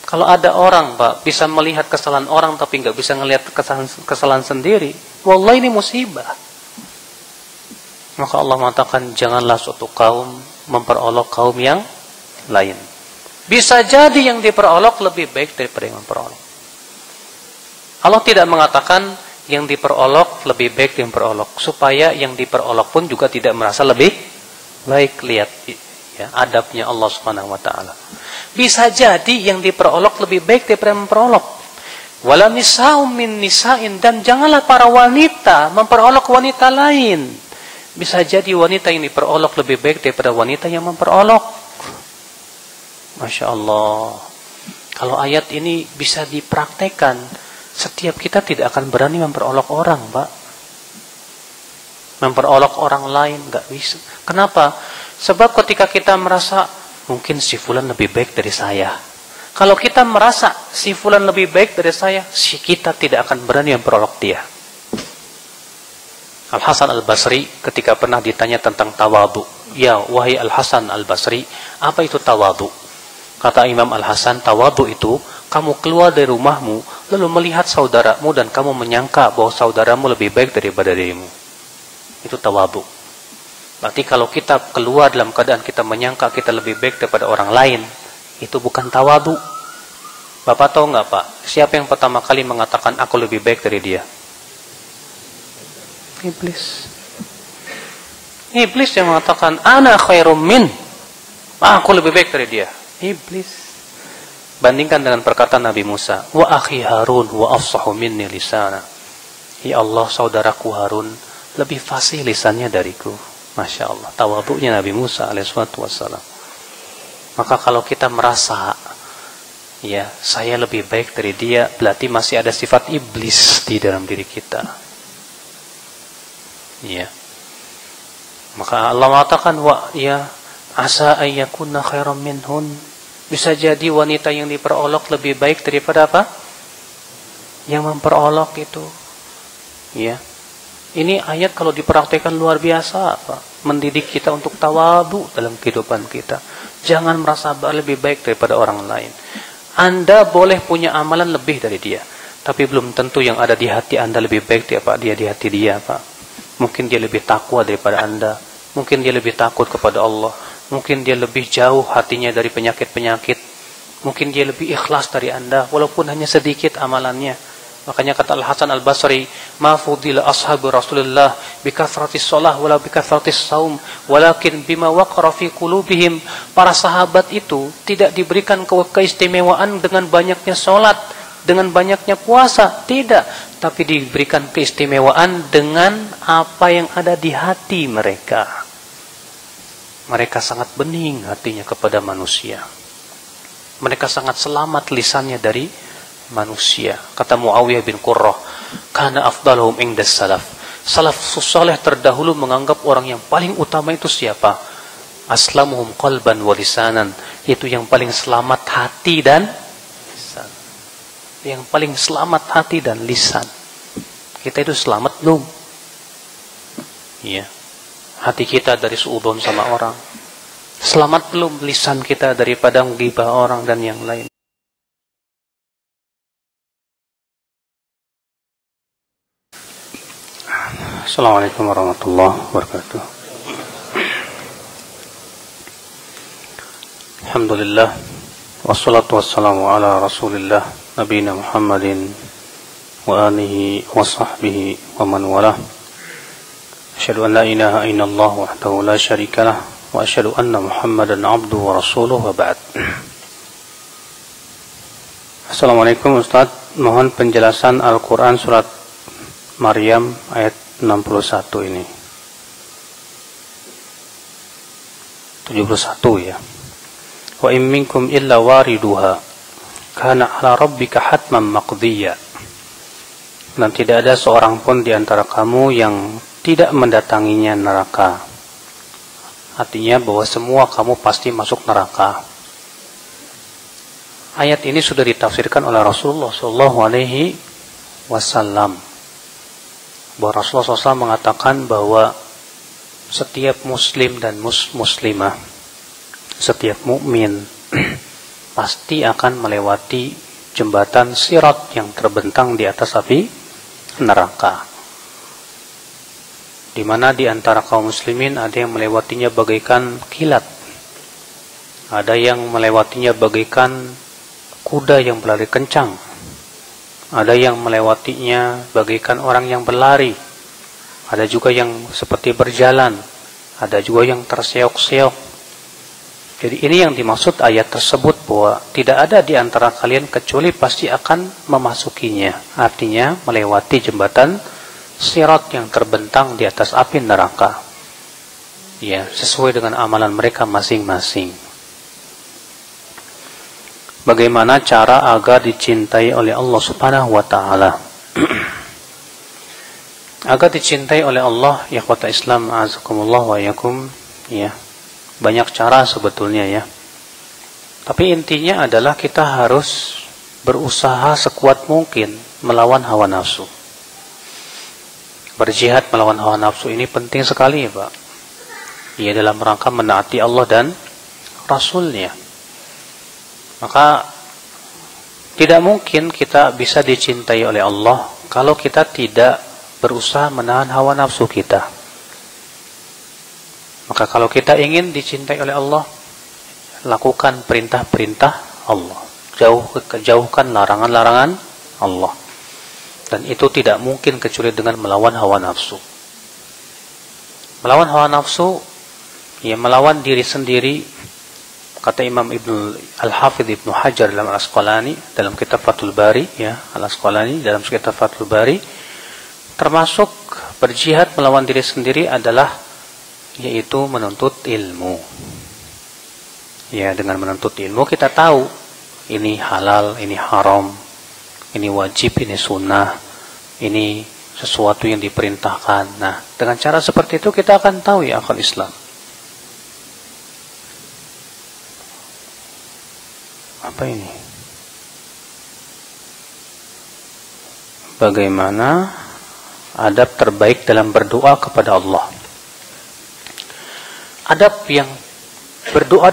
Kalau ada orang, Pak, bisa melihat kesalahan orang tapi nggak bisa melihat kesalahan sendiri, wallahi ini musibah. Maka Allah mengatakan, janganlah suatu kaum memperolok kaum yang lain. Bisa jadi yang diperolok lebih baik daripada yang memperolok. Allah tidak mengatakan yang diperolok lebih baik dari yang memperolok, supaya yang diperolok pun juga tidak merasa lebih baik. Lihat ya, adabnya Allah Subhanahu wa taala. Bisa jadi yang diperolok lebih baik daripada yang memperolok. Wala nisa'um min nisa'in, dan janganlah para wanita memperolok wanita lain. Bisa jadi wanita yang diperolok lebih baik daripada wanita yang memperolok. Masya Allah. Kalau ayat ini bisa dipraktekkan, setiap kita tidak akan berani memperolok orang, Pak. Memperolok orang lain, nggak bisa. Kenapa? Sebab ketika kita merasa mungkin si fulan lebih baik dari saya. Kalau kita merasa si fulan lebih baik dari saya, kita tidak akan berani memperolok dia. Al-Hasan Al-Basri ketika pernah ditanya tentang tawadhu. Ya, wahai Al-Hasan Al-Basri, apa itu tawadhu? Kata Imam Al-Hasan, tawadhu itu kamu keluar dari rumahmu, lalu melihat saudaramu dan kamu menyangka bahwa saudaramu lebih baik daripada dirimu. Itu tawadhu. Berarti kalau kita keluar dalam keadaan kita menyangka kita lebih baik daripada orang lain, itu bukan tawadhu. Bapak tahu nggak, Pak? Siapa yang pertama kali mengatakan aku lebih baik dari dia? Iblis. Iblis yang mengatakan ana khairum min. Aku lebih baik dari dia. Iblis. Bandingkan dengan perkataan Nabi Musa, wa akhi Harun wa afsahu minni lisana. Ya Allah, saudaraku Harun lebih fasih lisannya dariku. Masya Allah, tawadhu'nya Nabi Musa alaihissalatu wassalam. Maka kalau kita merasa ya saya lebih baik dari dia, berarti masih ada sifat iblis di dalam diri kita. Ya. Maka Allah mengatakan wa ya asa ayyakunna khairam minhun. Bisa jadi wanita yang diperolok lebih baik daripada apa? Yang memperolok itu. Ya. Ini ayat kalau dipraktikkan luar biasa, Pak. Mendidik kita untuk tawadhu dalam kehidupan kita. Jangan merasa lebih baik daripada orang lain. Anda boleh punya amalan lebih dari dia, tapi belum tentu yang ada di hati Anda lebih baik daripada dia di hati dia, Pak. Mungkin dia lebih takwa daripada Anda. Mungkin dia lebih takut kepada Allah. Mungkin dia lebih jauh hatinya dari penyakit-penyakit. Mungkin dia lebih ikhlas dari Anda, walaupun hanya sedikit amalannya. Makanya kata Al-Hasan Al-Basri, "Ma fudila ashabu Rasulullah bi kathratis shalah wala bi kathratis saum, walakin bima waqara fi qulubihim." Para sahabat itu tidak diberikan keistimewaan dengan banyaknya salat, dengan banyaknya puasa, tidak, tapi diberikan keistimewaan dengan apa yang ada di hati mereka. Mereka sangat bening hatinya kepada manusia. Mereka sangat selamat lisannya dari manusia. Kata Muawiyah bin Qurrah, "Kana afdaluhum indas salaf." Salaf saleh terdahulu menganggap orang yang paling utama itu siapa? Aslamuhum qalban wa lisanan. Itu yang paling selamat hati dan lisan. Yang paling selamat hati dan lisan. Kita itu selamat belum? Iya. Hati kita dari suudzon sama orang. Selamat belum lisan kita daripada menggibah orang dan yang lain? Assalamualaikum warahmatullahi wabarakatuh. Alhamdulillah, wassalatu wassalamu ala rasulillah, nabiyina Muhammadin wa alihi wa sahbihi wa man walah. Asyhadu an la ilaha illallah wahdahu la syarikalah wa asyhadu anna Muhammadan abduhu wa rasuluhu wa ba'd. Assalamualaikum Ustaz, mohon penjelasan Al-Quran surat Maryam ayat 61 ini. 71 ya. Wa in minkum illa wariduha kana ala rabbika hatman maqdiyya. Dan tidak ada seorang pun di antara kamu yang tidak mendatanginya neraka. Artinya bahwa semua kamu pasti masuk neraka. Ayat ini sudah ditafsirkan oleh Rasulullah sallallahu alaihi wasallam. Bahwa Rasulullah SAW mengatakan bahwa setiap muslim dan muslimah, setiap mukmin pasti akan melewati jembatan sirat yang terbentang di atas api neraka. Di mana di antara kaum muslimin ada yang melewatinya bagaikan kilat, ada yang melewatinya bagaikan kuda yang berlari kencang, ada yang melewatinya bagaikan orang yang berlari, ada juga yang seperti berjalan, ada juga yang terseok-seok. Jadi ini yang dimaksud ayat tersebut, bahwa tidak ada di antara kalian kecuali pasti akan memasukinya. Artinya melewati jembatan sirat yang terbentang di atas api neraka. Ya, sesuai dengan amalan mereka masing-masing. Bagaimana cara agar dicintai oleh Allah Subhanahu wa taala? Agar dicintai oleh Allah, ya ikhwata Islam, azakumullah wa yakum, ya. Banyak cara sebetulnya ya. Tapi intinya adalah kita harus berusaha sekuat mungkin melawan hawa nafsu. Berjihad melawan hawa nafsu ini penting sekali ya Pak. Ya, dalam rangka menaati Allah dan Rasulnya. Maka tidak mungkin kita bisa dicintai oleh Allah kalau kita tidak berusaha menahan hawa nafsu kita. Maka kalau kita ingin dicintai oleh Allah, lakukan perintah-perintah Allah, jauhkan larangan-larangan Allah. Dan itu tidak mungkin kecuali dengan melawan hawa nafsu. Melawan hawa nafsu, ya melawan diri sendiri. Kata Imam Al-Hafidh Ibnu Hajar dalam Al-Asqalani, dalam kitab Fathul Bari, ya, Al-Asqalani dalam kitab Fathul Bari, termasuk berjihad melawan diri sendiri adalah yaitu menuntut ilmu. Ya, dengan menuntut ilmu kita tahu ini halal, ini haram, ini wajib, ini sunnah, ini sesuatu yang diperintahkan. Nah, dengan cara seperti itu kita akan tahu ya akal Islam. Apa ini? Bagaimana adab terbaik dalam berdoa kepada Allah? Adab yang berdoa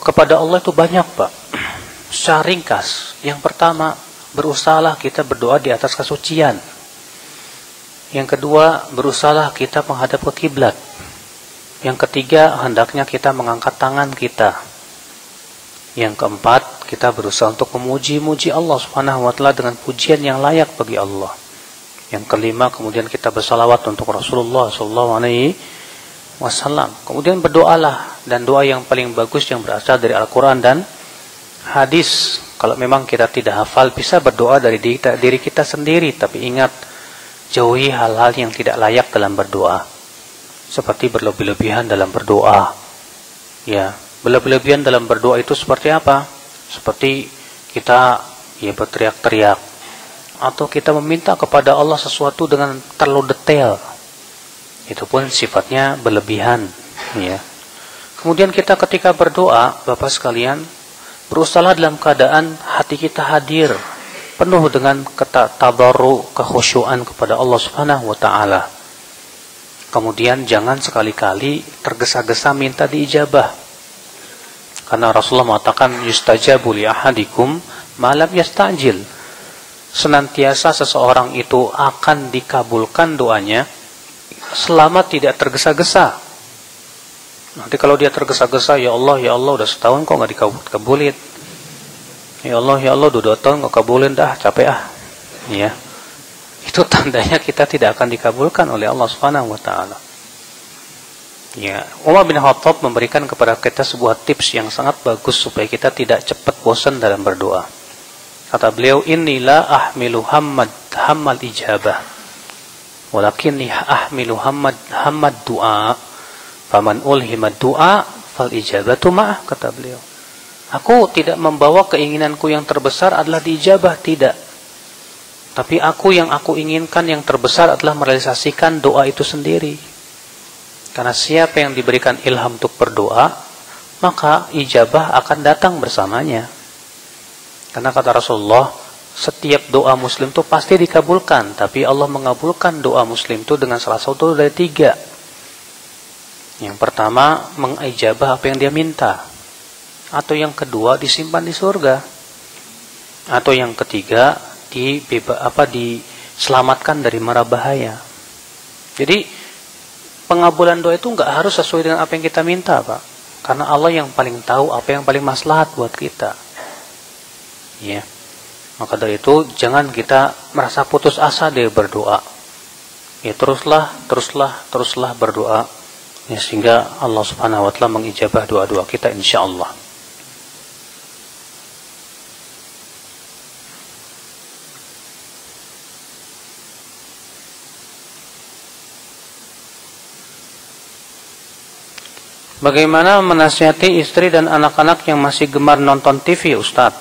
kepada Allah itu banyak Pak. Secara ringkas, yang pertama, berusahalah kita berdoa di atas kesucian. Yang kedua, berusahalah kita menghadap ke kiblat. Yang ketiga, hendaknya kita mengangkat tangan kita. Yang keempat, kita berusaha untuk memuji-muji Allah Subhanahu wa taala dengan pujian yang layak bagi Allah. Yang kelima, kemudian kita bersalawat untuk Rasulullah sallallahu alaihi wasallam. Kemudian berdoalah, dan doa yang paling bagus yang berasal dari Al-Qur'an dan hadis. Kalau memang kita tidak hafal, bisa berdoa dari diri kita sendiri, tapi ingat, jauhi hal-hal yang tidak layak dalam berdoa. Seperti berlebih-lebihan dalam berdoa. Ya, berlebih-lebihan dalam berdoa itu seperti apa? Seperti kita berteriak-teriak, atau kita meminta kepada Allah sesuatu dengan terlalu detail. Itu pun sifatnya berlebihan, ya. Kemudian kita ketika berdoa, Bapak sekalian, berusahalah dalam keadaan hati kita hadir, penuh dengan tadarru, kekhusyuan kepada Allah Subhanahu wa taala. Kemudian jangan sekali-kali tergesa-gesa minta diijabah. Karena Rasulullah mengatakan yustajabu li ahadikum ma lam yastajil. Senantiasa seseorang itu akan dikabulkan doanya selama tidak tergesa-gesa. Nanti kalau dia tergesa-gesa, ya Allah udah setahun kok nggak dikabulin. Ya Allah udah 2 tahun nggak kabulin, dah capek ya. Itu tandanya kita tidak akan dikabulkan oleh Allah Subhanahu wa taala. Ya, Umar bin Khattab memberikan kepada kita sebuah tips yang sangat bagus supaya kita tidak cepat bosan dalam berdoa. Kata beliau, "Innila ahmilu hammal ijabah, walakinni ahmilu hammad du'a. Faman ulhimad du'a fal ijabatu ma'ah," kata beliau. Aku tidak membawa keinginanku yang terbesar adalah diijabah, tidak. Tapi yang aku inginkan yang terbesar adalah merealisasikan doa itu sendiri. Karena siapa yang diberikan ilham untuk berdoa, maka ijabah akan datang bersamanya. Karena kata Rasulullah, setiap doa muslim itu pasti dikabulkan, tapi Allah mengabulkan doa muslim itu dengan salah satu dari 3. Yang pertama, mengijabah apa yang dia minta. Atau yang kedua, disimpan di surga. Atau yang ketiga, diselamatkan dari mara bahaya. Jadi pengabulan doa itu nggak harus sesuai dengan apa yang kita minta, Pak. Karena Allah yang paling tahu apa yang paling maslahat buat kita. Ya. Maka dari itu jangan kita merasa putus asa dari berdoa. Ya, teruslah berdoa. Ya, sehingga Allah Subhanahu wa taala mengijabah doa-doa kita insyaallah. Bagaimana menasihati istri dan anak-anak yang masih gemar nonton TV, Ustaz?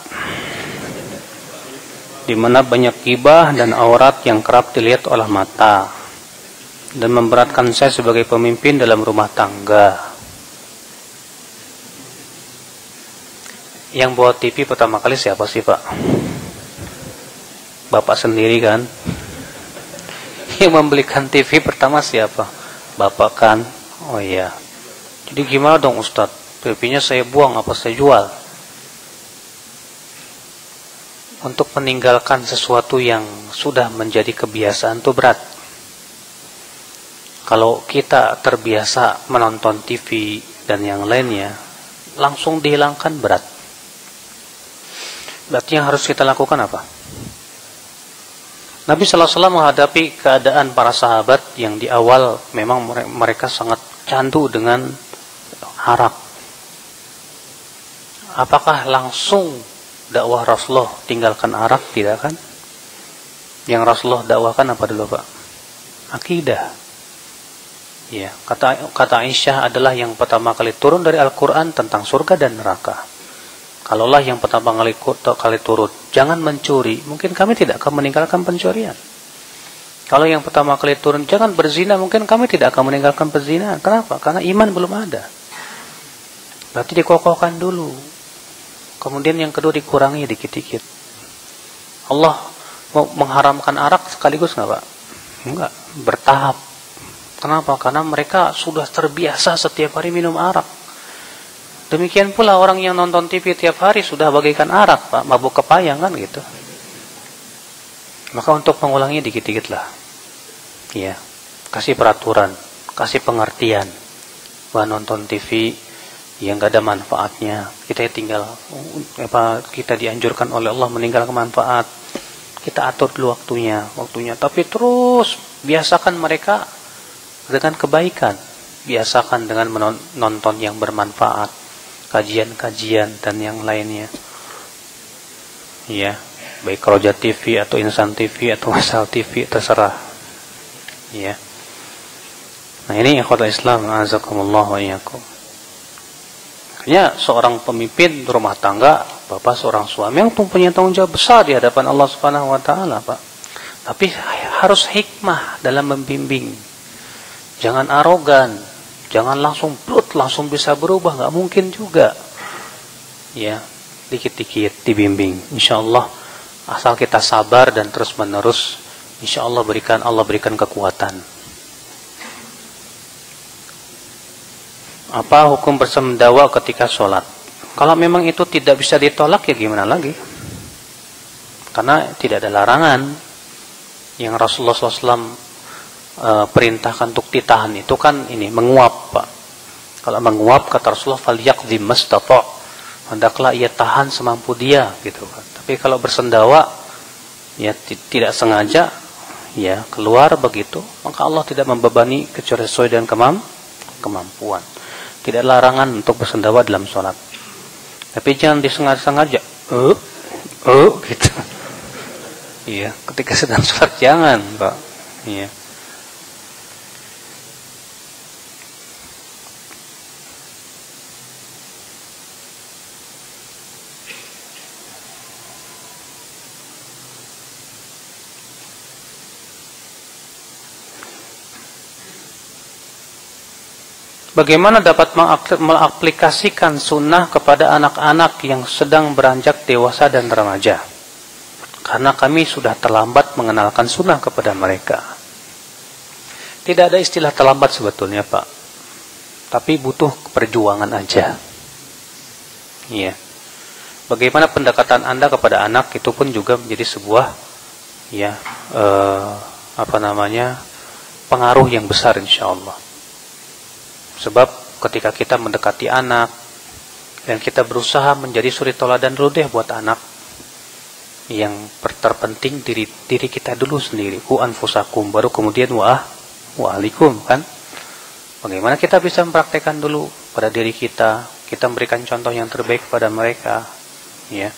Di mana banyak ghibah dan aurat yang kerap dilihat oleh mata dan memberatkan saya sebagai pemimpin dalam rumah tangga. Yang bawa TV pertama kali siapa sih, Pak? Bapak sendiri kan? Yang membelikan TV pertama siapa? Bapak kan? Oh iya. Jadi gimana dong Ustadz? TV-nya saya buang apa saya jual? Untuk meninggalkan sesuatu yang sudah menjadi kebiasaan itu berat. Kalau kita terbiasa menonton TV dan yang lainnya, langsung dihilangkan berat. Berarti yang harus kita lakukan apa? Nabi sallallahu alaihi wasallam menghadapi keadaan para sahabat yang di awal memang mereka sangat candu dengan arak. Apakah langsung dakwah Rasulullah tinggalkan arak? Tidak kan? Yang Rasulullah dakwahkan apa dulu, Pak? Akidah. Ya, kata Aisyah adalah yang pertama kali turun dari Al-Qur'an tentang surga dan neraka. Kalaulah yang pertama kali turun, jangan mencuri, mungkin kami tidak akan meninggalkan pencurian. Kalau yang pertama kali turun, jangan berzina, mungkin kami tidak akan meninggalkan perzinahan. Kenapa? Karena iman belum ada. Berarti dikokohkan dulu. Kemudian yang kedua dikurangi dikit-dikit. Allah mau mengharamkan arak sekaligus nggak, Pak? Enggak, bertahap. Kenapa? Karena mereka sudah terbiasa setiap hari minum arak. Demikian pula orang yang nonton TV tiap hari sudah bagaikan arak, Pak, mabuk kepayang kan gitu. Maka untuk mengulangi dikit-dikit lah. Ya, kasih peraturan, kasih pengertian bahwa nonton TV yang nggak ada manfaatnya. Kita tinggal kita dianjurkan oleh Allah meninggalkan manfaat. Kita atur dulu waktunya. Tapi terus biasakan mereka dengan kebaikan. Biasakan dengan menonton yang bermanfaat, kajian-kajian dan yang lainnya. Ya, baik Roja TV atau Insan TV atau Masal TV, terserah. Ya. Nah, ini ikhwatul Islam, azakumullah wa iyyakum. Makanya seorang pemimpin rumah tangga, bapak seorang suami yang punya tanggung jawab besar di hadapan Allah Subhanahu wa taala, Pak. Tapi harus hikmah dalam membimbing. Jangan arogan, jangan langsung langsung bisa berubah, enggak mungkin juga. Ya, dikit-dikit dibimbing. Insyaallah asal kita sabar dan terus-menerus, insyaallah Allah berikan kekuatan. Apa hukum bersendawa ketika sholat? Kalau memang itu tidak bisa ditolak, ya gimana lagi? Karena tidak ada larangan. Yang Rasulullah SAW perintahkan untuk ditahan itu kan ini, menguap, Pak. Kalau menguap, kata Rasulullah, falyaqdhi mastata', hendaklah ia tahan semampu dia, gitu kan. Tapi kalau bersendawa, ya tidak sengaja, ya keluar begitu, maka Allah tidak membebani kecuali sesuai dengan kemampuan. Tidak larangan untuk bersendawa dalam sholat. Tapi jangan disengaja-sengaja. Gitu. Iya, ketika sedang sholat jangan, Pak. Iya. Bagaimana dapat mengaplikasikan sunnah kepada anak-anak yang sedang beranjak dewasa dan remaja? Karena kami sudah terlambat mengenalkan sunnah kepada mereka. Tidak ada istilah terlambat sebetulnya, Pak. Tapi butuh perjuangan aja. Iya. Bagaimana pendekatan Anda kepada anak itu pun juga menjadi sebuah pengaruh yang besar insyaallah. Sebab ketika kita mendekati anak dan kita berusaha menjadi suri teladan dulu deh buat anak, yang terpenting diri kita dulu sendiri. Ku anfusakum, baru kemudian wa ahlikum, kan? Bagaimana kita bisa mempraktekkan dulu pada diri kita memberikan contoh yang terbaik pada mereka, ya.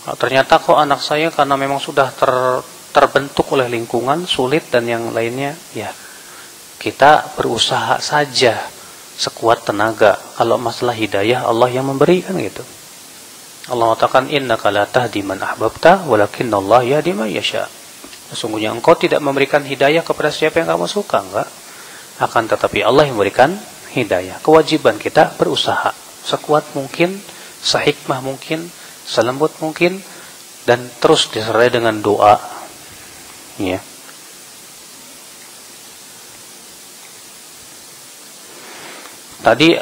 Kalau ternyata kok anak saya karena memang sudah terbentuk oleh lingkungan sulit dan yang lainnya, ya kita berusaha saja sekuat tenaga. Kalau masalah hidayah Allah yang memberikan gitu. Allah mengatakan innaka la tahdi man ahbabta walakinnallaha yahdi man yasha. Sesungguhnya engkau tidak memberikan hidayah kepada siapa yang kamu suka, enggak. Akan tetapi Allah yang memberikan hidayah. Kewajiban kita berusaha sekuat mungkin, sehikmah mungkin, selembut mungkin, dan terus disertai dengan doa. Ya. Tadi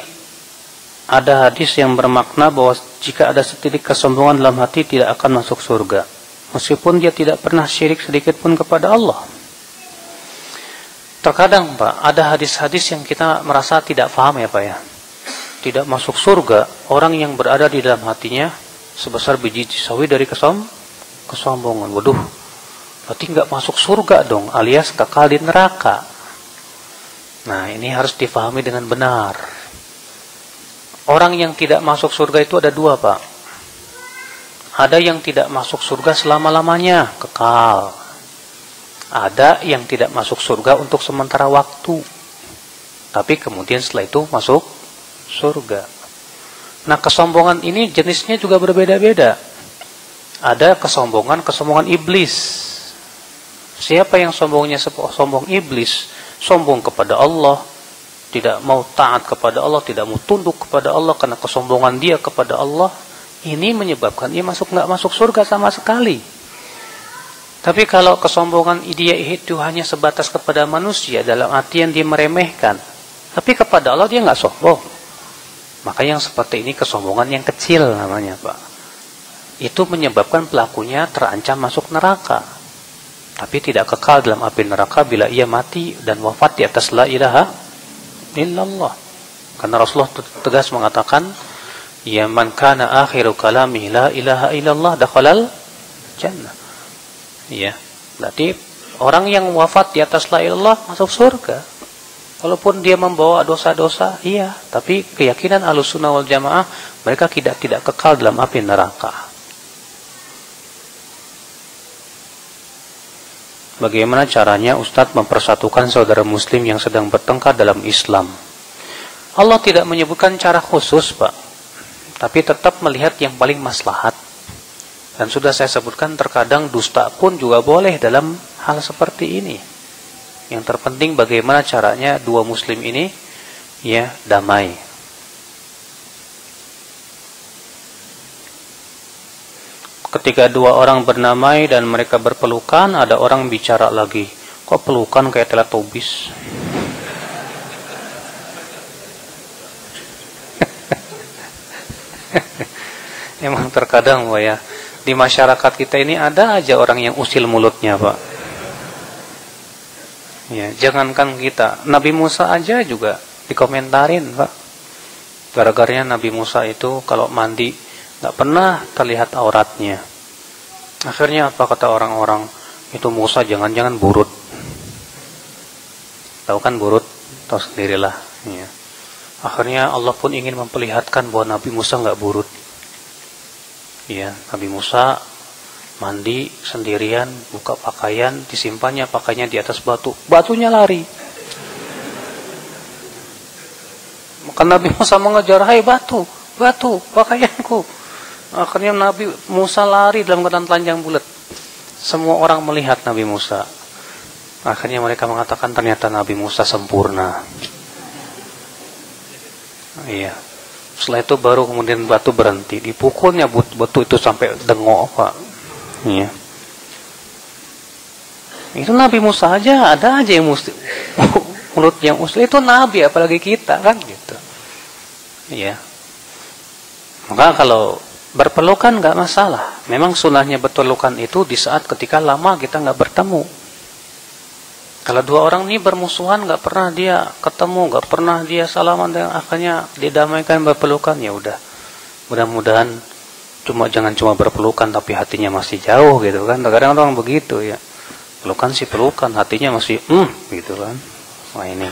ada hadis yang bermakna bahwa jika ada setitik kesombongan dalam hati tidak akan masuk surga, meskipun dia tidak pernah syirik sedikit pun kepada Allah. Terkadang, Pak, ada hadis-hadis yang kita merasa tidak paham, ya Pak, ya. Tidak masuk surga orang yang berada di dalam hatinya sebesar biji sawi dari kesombongan. Waduh, berarti nggak masuk surga dong, alias kekal di neraka. Nah, ini harus difahami dengan benar. Orang yang tidak masuk surga itu ada dua, Pak. Ada yang tidak masuk surga selama-lamanya, kekal. Ada yang tidak masuk surga untuk sementara waktu, tapi kemudian setelah itu masuk surga. Nah, kesombongan ini jenisnya juga berbeda-beda. Ada kesombongan iblis. Siapa yang sombongnya sombong iblis? Sombong kepada Allah, tidak mau taat kepada Allah, tidak mau tunduk kepada Allah karena kesombongan dia kepada Allah. Ini menyebabkan dia nggak masuk surga sama sekali. Tapi kalau kesombongan dia itu hanya sebatas kepada manusia, dalam artian dia meremehkan, tapi kepada Allah dia nggak sombong, maka yang seperti ini kesombongan yang kecil namanya, Pak. Itu menyebabkan pelakunya terancam masuk neraka, tapi tidak kekal dalam api neraka bila ia mati dan wafat di atas la ilaha illallah. Karena Rasulullah tegas mengatakan, ya man kana akhiru kalami la ilaha illallah dakhalal jannah. Ya, berarti orang yang wafat di atas la ilallah masuk surga. Walaupun dia membawa dosa-dosa, iya, tapi keyakinan Ahlussunnah wal Jamaah mereka tidak kekal dalam api neraka. Bagaimana caranya Ustadz mempersatukan saudara muslim yang sedang bertengkar dalam Islam? Allah tidak menyebutkan cara khusus, Pak. Tapi tetap melihat yang paling maslahat. Dan sudah saya sebutkan terkadang dusta pun juga boleh dalam hal seperti ini. Yang terpenting bagaimana caranya dua muslim ini ya damai. Ketika dua orang bernamai dan mereka berpelukan, ada orang bicara lagi, kok pelukan kayak Teletubbies? Emang terkadang Pak ya, di masyarakat kita ini ada aja orang yang usil mulutnya, Pak. Ya, jangankan kita, Nabi Musa aja juga dikomentarin, Pak. Gara-garanya Nabi Musa itu kalau mandi nggak pernah terlihat auratnya. Akhirnya apa kata orang-orang? Itu Musa jangan-jangan burut. Tahu kan burut? Tahu sendirilah. Ya. Akhirnya Allah pun ingin memperlihatkan bahwa Nabi Musa nggak burut. Ya, Nabi Musa mandi sendirian, buka pakaian, disimpannya pakaiannya di atas batu. Batunya lari. Maka Nabi Musa mengejar, "Hai batu, batu, pakaianku." Akhirnya Nabi Musa lari dalam keadaan telanjang bulat. Semua orang melihat Nabi Musa. Akhirnya mereka mengatakan ternyata Nabi Musa sempurna. Iya. Setelah itu baru kemudian batu berhenti. Dipukulnya batu itu sampai dengok, Pak. Iya. Itu Nabi Musa aja, ada aja yang mulut yang usil. Itu Nabi, apalagi kita kan gitu. Iya. Maka kalau berpelukan nggak masalah. Memang sunahnya berpelukan itu di saat ketika lama kita nggak bertemu. Kalau dua orang ini bermusuhan, nggak pernah dia ketemu, nggak pernah dia salaman, dan akhirnya didamaikan berpelukan, ya udah. Mudah-mudahan jangan cuma berpelukan tapi hatinya masih jauh gitu kan. Kadang-kadang orang begitu ya. Pelukan sih pelukan, hatinya masih gitu kan. Wah ini.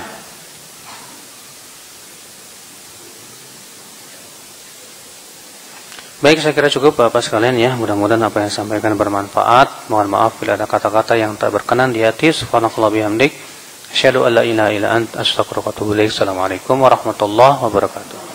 Baik, saya kira cukup Bapak sekalian ya. Mudah-mudahan apa yang saya sampaikan bermanfaat. Mohon maaf bila ada kata-kata yang tak berkenan di hati. Subhanakallah bihamdik. Asyhadu an la ilaha illa anta astaghfiruka wa atubu ilaik. Assalamualaikum warahmatullahi wabarakatuh.